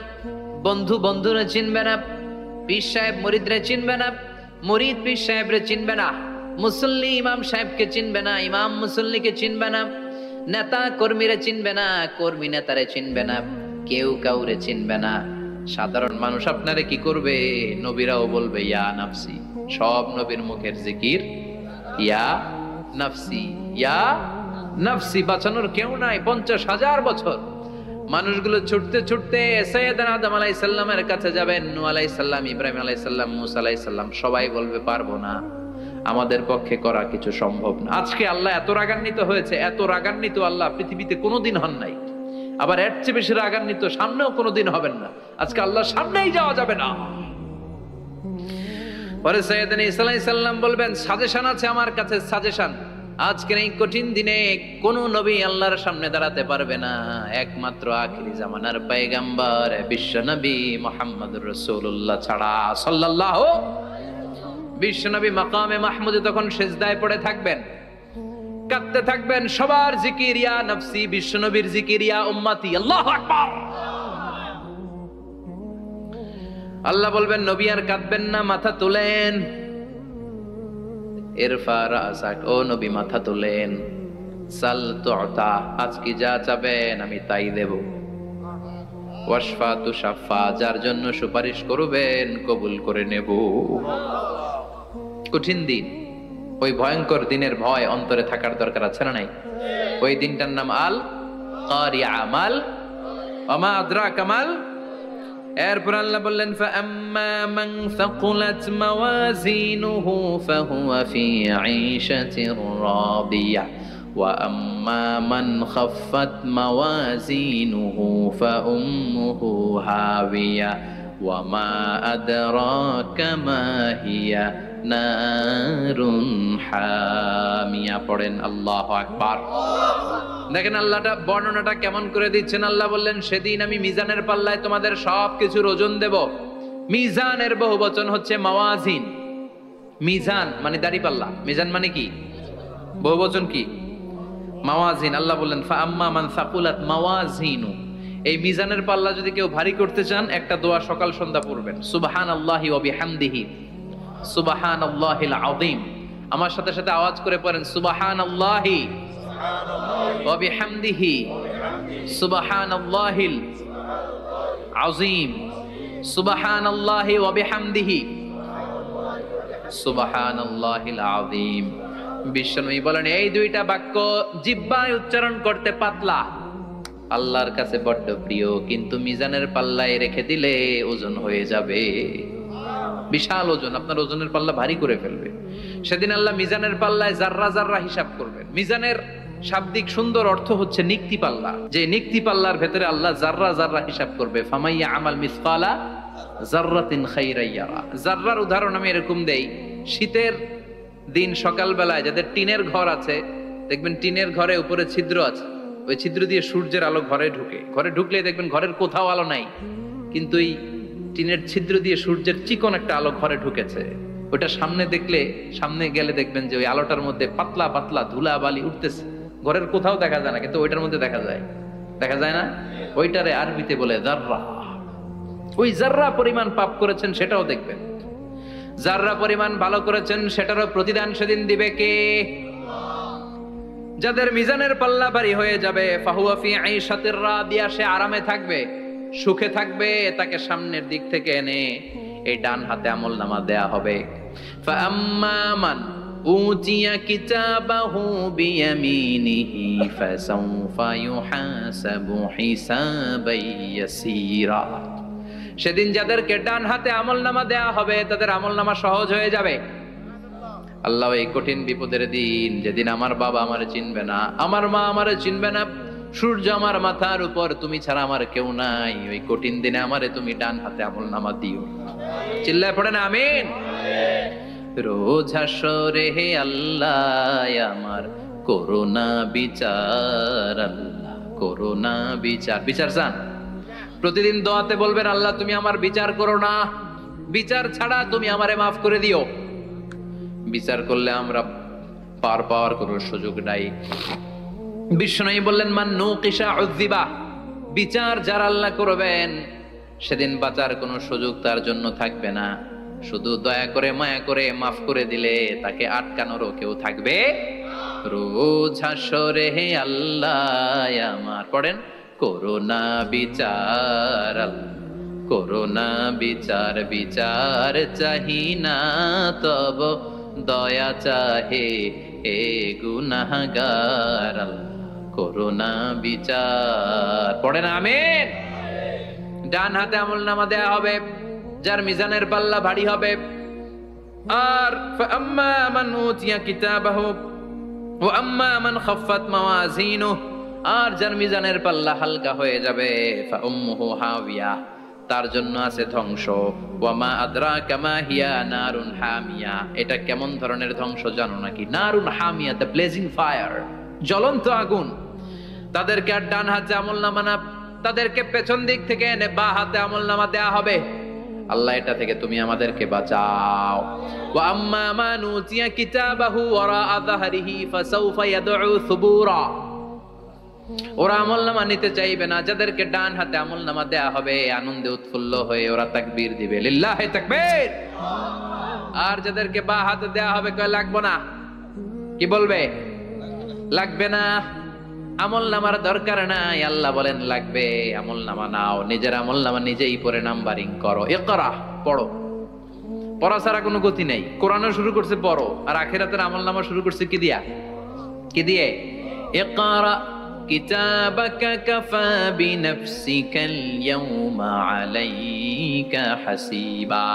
বন্ধু বন্ধুরে চিনবে না, পীর সাহেব মুরিদরে চিনবে না, মুরিদ পীর সাহেবরে চিনবে না। মুসল্লি ইমাম সাহেবকে চিনবে না, ইমাম মুসল্লিকে চিনবে না, নেতা কর্মীরা চিনবে না, কর্মী নেতারে চিনবে না, কেউ কাউরে চিনবে না। সাধারণ মানুষ আপনারে কি করবে? নবীরাও বলবে ইয়া নাফসি। সব নবীর মুখের জিকির ইয়া নাফসি, ইয়া নাফসি। বাঁচানোর কেউ নাই। 50,000 বছর মানুষগুলো ছুটতে ছুটতে সাইয়েদনা আদম আলাইহিস সালামের কাছে যাবেন। নূহ আলাইহিস সালাম, ইব্রাহিম আলাইহিস সালাম, মূসা আলাইহিস সালাম, সবাই বলবে পারবো না, আমাদের পক্ষে করা কিছু সম্ভব না। আজকে আল্লাহ এত রাগান্বিত হয়েছে, এত রাগান্বিত আল্লাহ পৃথিবীতে কোনোদিন হন নাই। আবার এর চেয়ে বেশি রাগান্বিত সামনেও কোনোদিন হবেন না। আজকে আল্লাহর সামনেই যাওয়া যাবে না। পরে সাইয়েদনা ঈসা আলাইহিস সালাম বলবেন সাজেশন আছে আমার কাছে, সাজেশন। আজকের এই কঠিন দিনে কোন নবী আল্লাহর সামনে দাঁড়াতে পারবে না, একমাত্র আখিরি জামানার পয়গম্বর বিশ্ব নবী মুহাম্মদুর রাসূলুল্লাহ ছাড়া সাল্লাল্লাহু। বিশ্ব নবী মাকামে মাহমুদে তখন সিজদায় পড়ে থাকবেন, কাঁদতে থাকবেন। সবার জিকির ইয়া নফসি, বিশ্ব নবীর জিকির ইয়া উম্মতি। আল্লাহু আকবার। আল্লাহ বলবেন নবী আর কাঁদবেন না, মাথা তুলেন। ইরফা রাসাক, ও নবী মাথা তুলেন। সাল তুতা, আজকে যা চাবেন আমি তাই দেব। ওয়াশফা তুশাফা, যার জন্য সুপারিশ করবেন কবুল করে নেব। কঠিন দিন, ওই ভয়ঙ্কর দিনের ভয় অন্তরে থাকার দরকার আছে না নাই? ওই দিনটার নাম আল কারিয়া, মাল ওমা আদরাকা মাল। এরপর আল্লাহ বললেন ফাআম্মা মান সাকুলাত মাওয়াজিনুহু ফাহুয়া ফি আইশাতির রাদিয়া ওয়া আম্মা মান খাফফাত মাওয়াজিনুহু ফাউম্মুহু হাবিয়া ওয়া মা আদরাকা মা হিয়া নারুন হামিয়া। পড়েন আল্লাহু আকবার। দেখেন আল্লাহটা বর্ণনাটা কেমন করে দিচ্ছেন। আল্লাহ বললেন সেদিন আমি মিজানের পাল্লায় তোমাদের সবকিছুর ওজন দেব। মিজানের বহুবচন হচ্ছে মাওয়াজিন। মিজান মানে দাড়ি পাল্লা, মিজান মানে কি? বহুবচন কি? মাওয়াজিন। আল্লাহ বললেন ফাআম্মা মান সাকুলাত মাওয়াজিনু, এই মিজানের পাল্লা যদি কেউ ভারী করতে চান একটা দোয়া সকাল সন্ধ্যা পড়বেন, সুবহানাল্লাহি ওয়া বিহামদিহি সুবহানাল্লাহিল আযীম। আমার সাথে সাথে আওয়াজ করে পড়েন সুবহানাল্লাহি ওয়া বিহামদিহি সুবহানাল্লাহিল আযীম, সুবহানাল্লাহি ওয়া বিহামদিহি সুবহানাল্লাহিল আযীম। বিশ্বনবী বলেন এই দুইটা বাক্য জিহ্বায় উচ্চারণ করতে পাতলা, আল্লাহর কাছে বড্ড প্রিয়, কিন্তু মিজানের পাল্লায় রেখে দিলে ওজন হয়ে যাবে, বিশাল ওজন, আপনার ওজনের পাল্লা ভারী করে ফেলবে। সেদিন আল্লাহ মিজানের পাল্লায় জাররা জাররা হিসাব করবেন। মিজানের শাব্দিক সুন্দর অর্থ হচ্ছে নিক্তি পাল্লা, যে নিক্তি পাল্লার ভেতরে আল্লাহ জাররা জাররা হিসাব করবে। ফামাইয়া আমাল মিসকালা জাররাতিন খাইরান ইয়ারা। জাররার উদাহরণ আমি এরকম দেই, শীতের দিন সকালবেলায় যাদের টিনের ঘর আছে, দেখবেন টিনের ঘরে উপরে ছিদ্র আছে, ওই ছিদ্র দিয়ে সূর্যের আলো ঘরে ঢুকে। ঘরে ঢুকলে দেখবেন ঘরের কোথাও আলো নাই, কিন্তু এই টিনের ছিদ্র দিয়ে সূর্যের চিকন একটা আলো ঘরে ঢুকেছে। ওটা সামনে দেখলে, সামনে গেলে দেখবেন যে ওই আলোটার মধ্যে পাতলা পাতলা ধুলা বালি উঠতেছে, ঘরের কোথাও দেখা যায় না, কিন্তু ওইটার মধ্যে দেখা যায়। দেখা যায় না? ওইটারে আরবিতে বলে জাররা। ওই জাররা পরিমাণ পাপ করেছেন সেটাও দেখবেন, জাররা পরিমাণ ভালো করেছেন সেটারও প্রতিদান সেদিন দিবে কে? যাদের মিজানের পাল্লা ভারী হয়ে যাবে, ফাহুয়া ফি আইশাতির রাদিয়া, সে আরামে থাকবে, সুখে থাকবে। তাকে সামনের দিক থেকে এনে এই ডান হাতে আমলনামা দেয়া হবে। ফাআম্মা মান উতিয়া কিতাবাহু বিয়ামিনিহি ফাসাউফা ইউহাসাবু হিসাবান ইয়াসীরা। সেদিন যাদেরকে ডান হাতে আমলনামা দেয়া হবে তাদের আমলনামা সহজ হয়ে যাবে। আল্লাহ এই কঠিন বিপদের দিন, যেদিন আমার বাবা আমারে চিনবে না, আমার মা আমারে চিনবে না, সূর্য আমার মাথার উপর, তুমি ছাড়া আমার কেউ নাই, ওই কঠিন দিনে আমারে তুমি ডান হাতে আমলনামা দিও। চিল্লায় পড়েন আমিন। রোজ হাসরে হে আল্লাহ আমার করোনা বিচার, আল্লাহ করোনা বিচার। বিচার চান? প্রতিদিন দোয়াতে বলবেন আল্লাহ তুমি আমার বিচার করো না, বিচার ছাড়া তুমি আমারে মাফ করে দিও। বিচার করলে আমরা পার পাওয়ার কোনো সুযোগ নাই। বিষ্ণু বললেন মান নুকিশা উযিবা, বিচার যারা আল্লাহ করবেন সেদিন বাঁচার কোনো সুযোগ তার জন্য থাকবে না। শুধু দয়া করে মায়া করে মাফ করে দিলে তাকে আটকানোরও কেউ থাকবে। রোজ হাসরে হে আল্লাহ আমার, পড়েন, করোনা বিচার, করোনা বিচার, বিচার চাহি না তব দয়া চাহে হে গুনাহগার, করোনা বিচার। পড়েন আমিন। ডান হাতে আমলনামা দেয়া হবে যার মিজানের পাল্লা ভারী হবে। আর ফাআম্মা মান উতিয়া কিতাবাহু ওয়া আম্মা মান খাফফাত মাওয়াজিনুহু, আর যার মিজানের পাল্লা হালকা হয়ে যাবে, ফাউম্মুহু হাওিয়া, তার জন্য আছে ধ্বংস। ওয়া মা আদরাকা মা হিয়া নারুন হামিয়া, এটা কেমন ধরনের ধ্বংস জানো নাকি? নারুন হামিয়া, দ্য ব্লেজিং ফায়ার, জ্বলন্ত আগুন। তাদেরকে আর ডান হাতে আমলনামা না, তাদেরকে পেছন দিক থেকে এনে বা হাতে আমলনামা দেয়া হবে। আল্লাহ এটা থেকে তুমি আমাদেরকে বাঁচাও। ওয়া আম্মা মান উতিয়া কিতাবাহু ওয়ারা যাহরিহি ফাসাউফা ইয়াদউ সুবুরা, ওরা আমলনামা নিতে চাইবে না। যাদেরকে ডান হাতে আমলনামা দেয়া হবে আনন্দে উৎফুল্ল হয়ে ওরা তাকবীর দিবে, লিল্লাহি তাকবীর। আর যাদেরকে বা হাতে দেয়া হবে কয় লাগবে না, কি বলবে? লাগবে না, আমলনামার দরকার নাই। আল্লাহ বলেন লাগবে, আমলনামা নাও, নিজের আমলনামা নিজেই পড়ে নাম্বারিং করো। ইকরা, পড়ো। পড়া ছাড়া কোনো গতি নেই। কোরআনও শুরু করছে পড়ো, আর আখিরাতের আমলনামা শুরু করছে কি দিয়া? কি দিয়ে? ইকরা কিতাবাকা কাফা বিনাফসিকাল ইয়াউমা আলাইকা হাসিবা।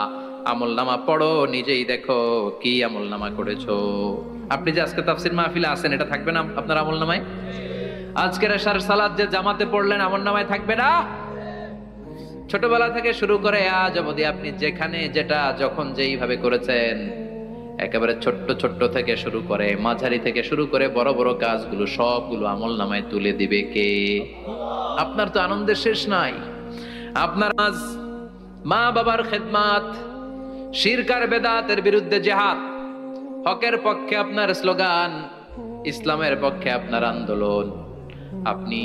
আমলনামা পড়ো, নিজেই দেখো কি আমলনামা করেছো। আপনি যে আজকে তাফসীর মাহফিলে আছেন, এটা থাকবে না আপনার আমলনামায়? আজকের এশার সালাত যে জামাতে পড়লেন, আমলনামায় থাকবে না? ছোটবেলা থেকে শুরু করে আজ অবধি আপনি যেখানে যেটা যখন যেইভাবে করেছেন, একেবারে ছোট্ট ছোট্ট থেকে শুরু করে মাঝারি থেকে শুরু করে বড় বড় কাজগুলো সবগুলো আমলনামায় তুলে দিবে কে? আপনার তো আনন্দের শেষ নাই। আপনার আজ মা বাবার খেদমাত, শিরক আর বেদাতের বিরুদ্ধে জিহাদ, হকের পক্ষে আপনার স্লোগান, ইসলামের পক্ষে আপনার আন্দোলন। আপনি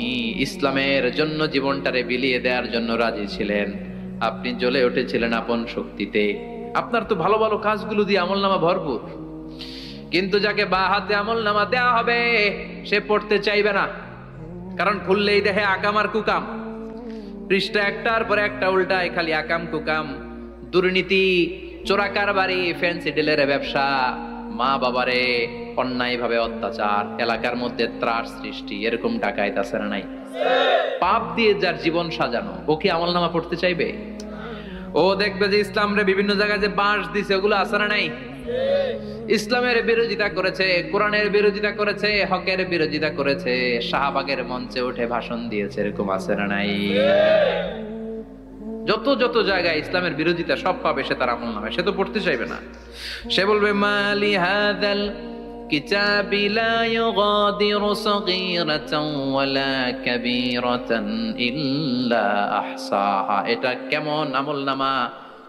ইসলামের জন্য জীবনটারে বিলিয়ে দেওয়ার জন্য রাজি ছিলেন। আপনি জ্বলে উঠেছিলেন আপন শক্তিতে। আপনার তো ভালো ভালো কাজগুলো দিয়ে আমলনামা ভরপুর। কিন্তু যাকে বা হাতে আমলনামা দেয়া হবে সে পড়তে চাইবে না, কারণ খুললেই দেখে আকাম আর কুকাম। পৃষ্ঠা একটার পরে একটা উল্টায় খালি আকাম কুকাম, দুর্নীতি, চোরা কারবারি, ফ্যান্সি ডিলের ব্যবসা, মা বাবারে অন্যায় ভাবে অত্যাচার, এলাকার মধ্যে ত্রাস সৃষ্টি, এরকম ডাকাইত আছে না নাই? পাপ দিয়ে যার জীবন সাজানো, ও কি আমলনামা পড়তে চাইবে? ও দেখবে যে ইসলামরে বিভিন্ন জায়গায় যে বাঁশ দিছে, ওগুলো আছে না নাই? ইসলামের বিরোধিতা করেছে, কোরআনের বিরোধিতা করেছে, হকের বিরোধিতা করেছে, শাহবাগের মঞ্চে উঠে ভাষণ দিয়েছে, এরকম আছে না নাই? যত যত জায়গায় ইসলামের বিরোধিতা সব পাবে সে তার আমলনামায়। সে তো পড়তে চাইবে না। সে বলবে মালি হাযাল কিতাবি লা ইউগাদিরু সগীরাতান ওয়ালা কাবীরাতান ইল্লা আহসাহা। এটা কেমন আমলনামা?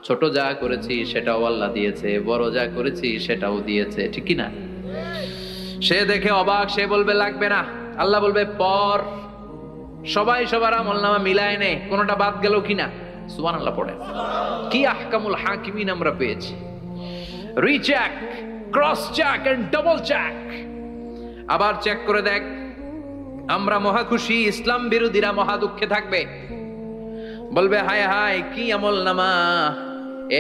ছোট যা করেছি সেটাও আল্লাহ দিয়েছে, বড় যা করেছি সেটাও দিয়েছে, ঠিক কি না? সে দেখে অবাক, সে বলবে লাগবে না। আল্লাহ বলবে পর, সবাই সবার আমলনামা মিলায় নে, কোনটা বাদ গেল কিনা। সুবহানাল্লাহ পড়ে। কি আহকামুল হাকিমিন আমরা পেয়েছি। Recheck, cross check and double check. আবার চেক করে দেখ। আমরা মহা খুশি, ইসলাম বিরোধীরা মহা দুঃখে থাকবে। বলবে হায় হায় কি আমলনামা,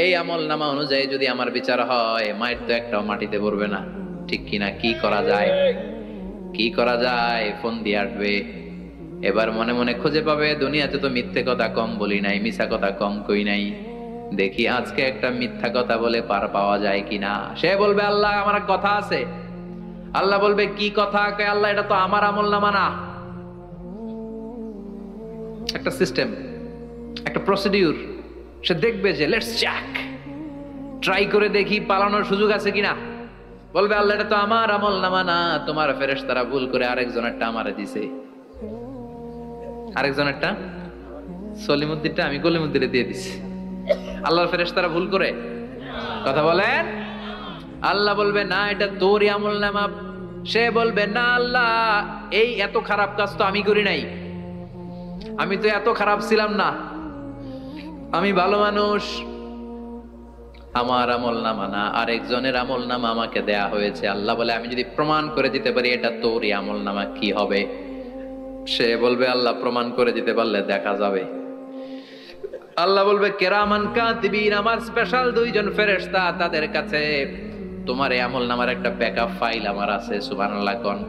এই আমলনামা অনুযায়ী যদি আমার বিচার হয়, মায়ের তো একটাও মাটিতে পড়বে না, ঠিক কিনা? কি করা যায়? কি করা যায়? ফোন দিয়ে আসবে। এবার মনে মনে খুঁজে পাবে দুনিয়াতে তো মিথ্যে কথা কম বলি নাই, মিছা কথা কম কই নাই, দেখি আজকে একটা মিথ্যা কথা বলে পার পাওয়া যায় কিনা। সে বলবে আল্লাহ আমার কথা আছে। আল্লাহ বলবে কি কথা? আল্লাহ এটা তো আমার আমলনামা না। একটা সিস্টেম, একটা প্রসিডিউর। সে দেখবে যে লেটস চেক, ট্রাই করে দেখি পালানোর সুযোগ আছে কিনা। বলবে আল্লাহ এটা তো আমার আমলনামা না, তোমার ফেরেশতারা ভুল করে আরেকজনেরটা আমারে দিছে। আরেকজনেরটা সলিমুদ্দিনটা আমি গলিমুদ্দিনে দিয়ে দিছি। আল্লাহর ফেরেশতারা ভুল করে কথা বলেন। আল্লাহ বলবে না এটা তোরই আমলনামা। সে বলবে না আল্লাহ এই এত খারাপ কাজ তো আমি করি নাই, আমি তো এত খারাপ ছিলাম না, আমি ভালো মানুষ। আমার আমল নামা না, আরেকজনের আমল নামা আমাকে দেয়া হয়েছে। আল্লাহ বলে আমি যদি প্রমাণ করে দিতে পারি এটা তোরই আমল নামা, কি হবে? সে বলবে আল্লাহ প্রমাণ করে দিতে পারলে দেখা যাবে। আল্লাহ বলবে কেরামান কাতিবিন, আমার স্পেশাল দুইজন ফেরেশতা, তাদের কাছে তোমার এই আমল নামার একটা ব্যাকআপ ফাইল আমার আছে। সুবহানাল্লাহ কোন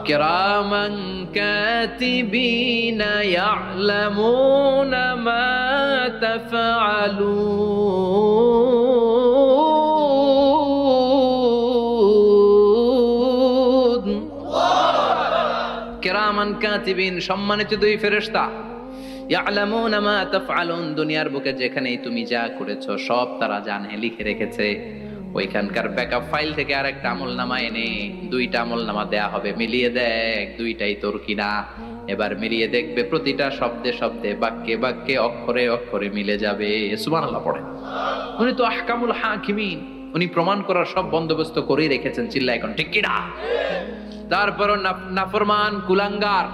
কেরামান কাতিবিন ইয়ালামুনা মা তাফআলুন। কেরামান কাতিবিন সম্মানিত দুই ফেরেশতা, ইয়ালামুনা মা তাফআলুন, দুনিয়ার বুকে যেখানেই তুমি যা করেছো সব তারা জানে, লিখে রেখেছে। ওইখানকার ব্যাকআপ ফাইল থেকে আরেকটা আমলনামা এনে দুইটা আমলনামা দেয়া হবে, মিলিয়ে দেখ দুইটাই তোর কিনা। এবার মিলিয়ে দেখবে প্রতিটা শব্দে শব্দে, বাক্যে বাক্যে, অক্ষরে অক্ষরে মিলে যাবে। সুবহানাল্লাহ পড়ে। উনি তো আহকামুল হাকিমিন, উনি প্রমাণ করার সব বন্দোবস্ত করেই রেখেছেন। চিল্লায় এখন ঠিক কিনা? তারপর নাফরমান কুলাঙ্গার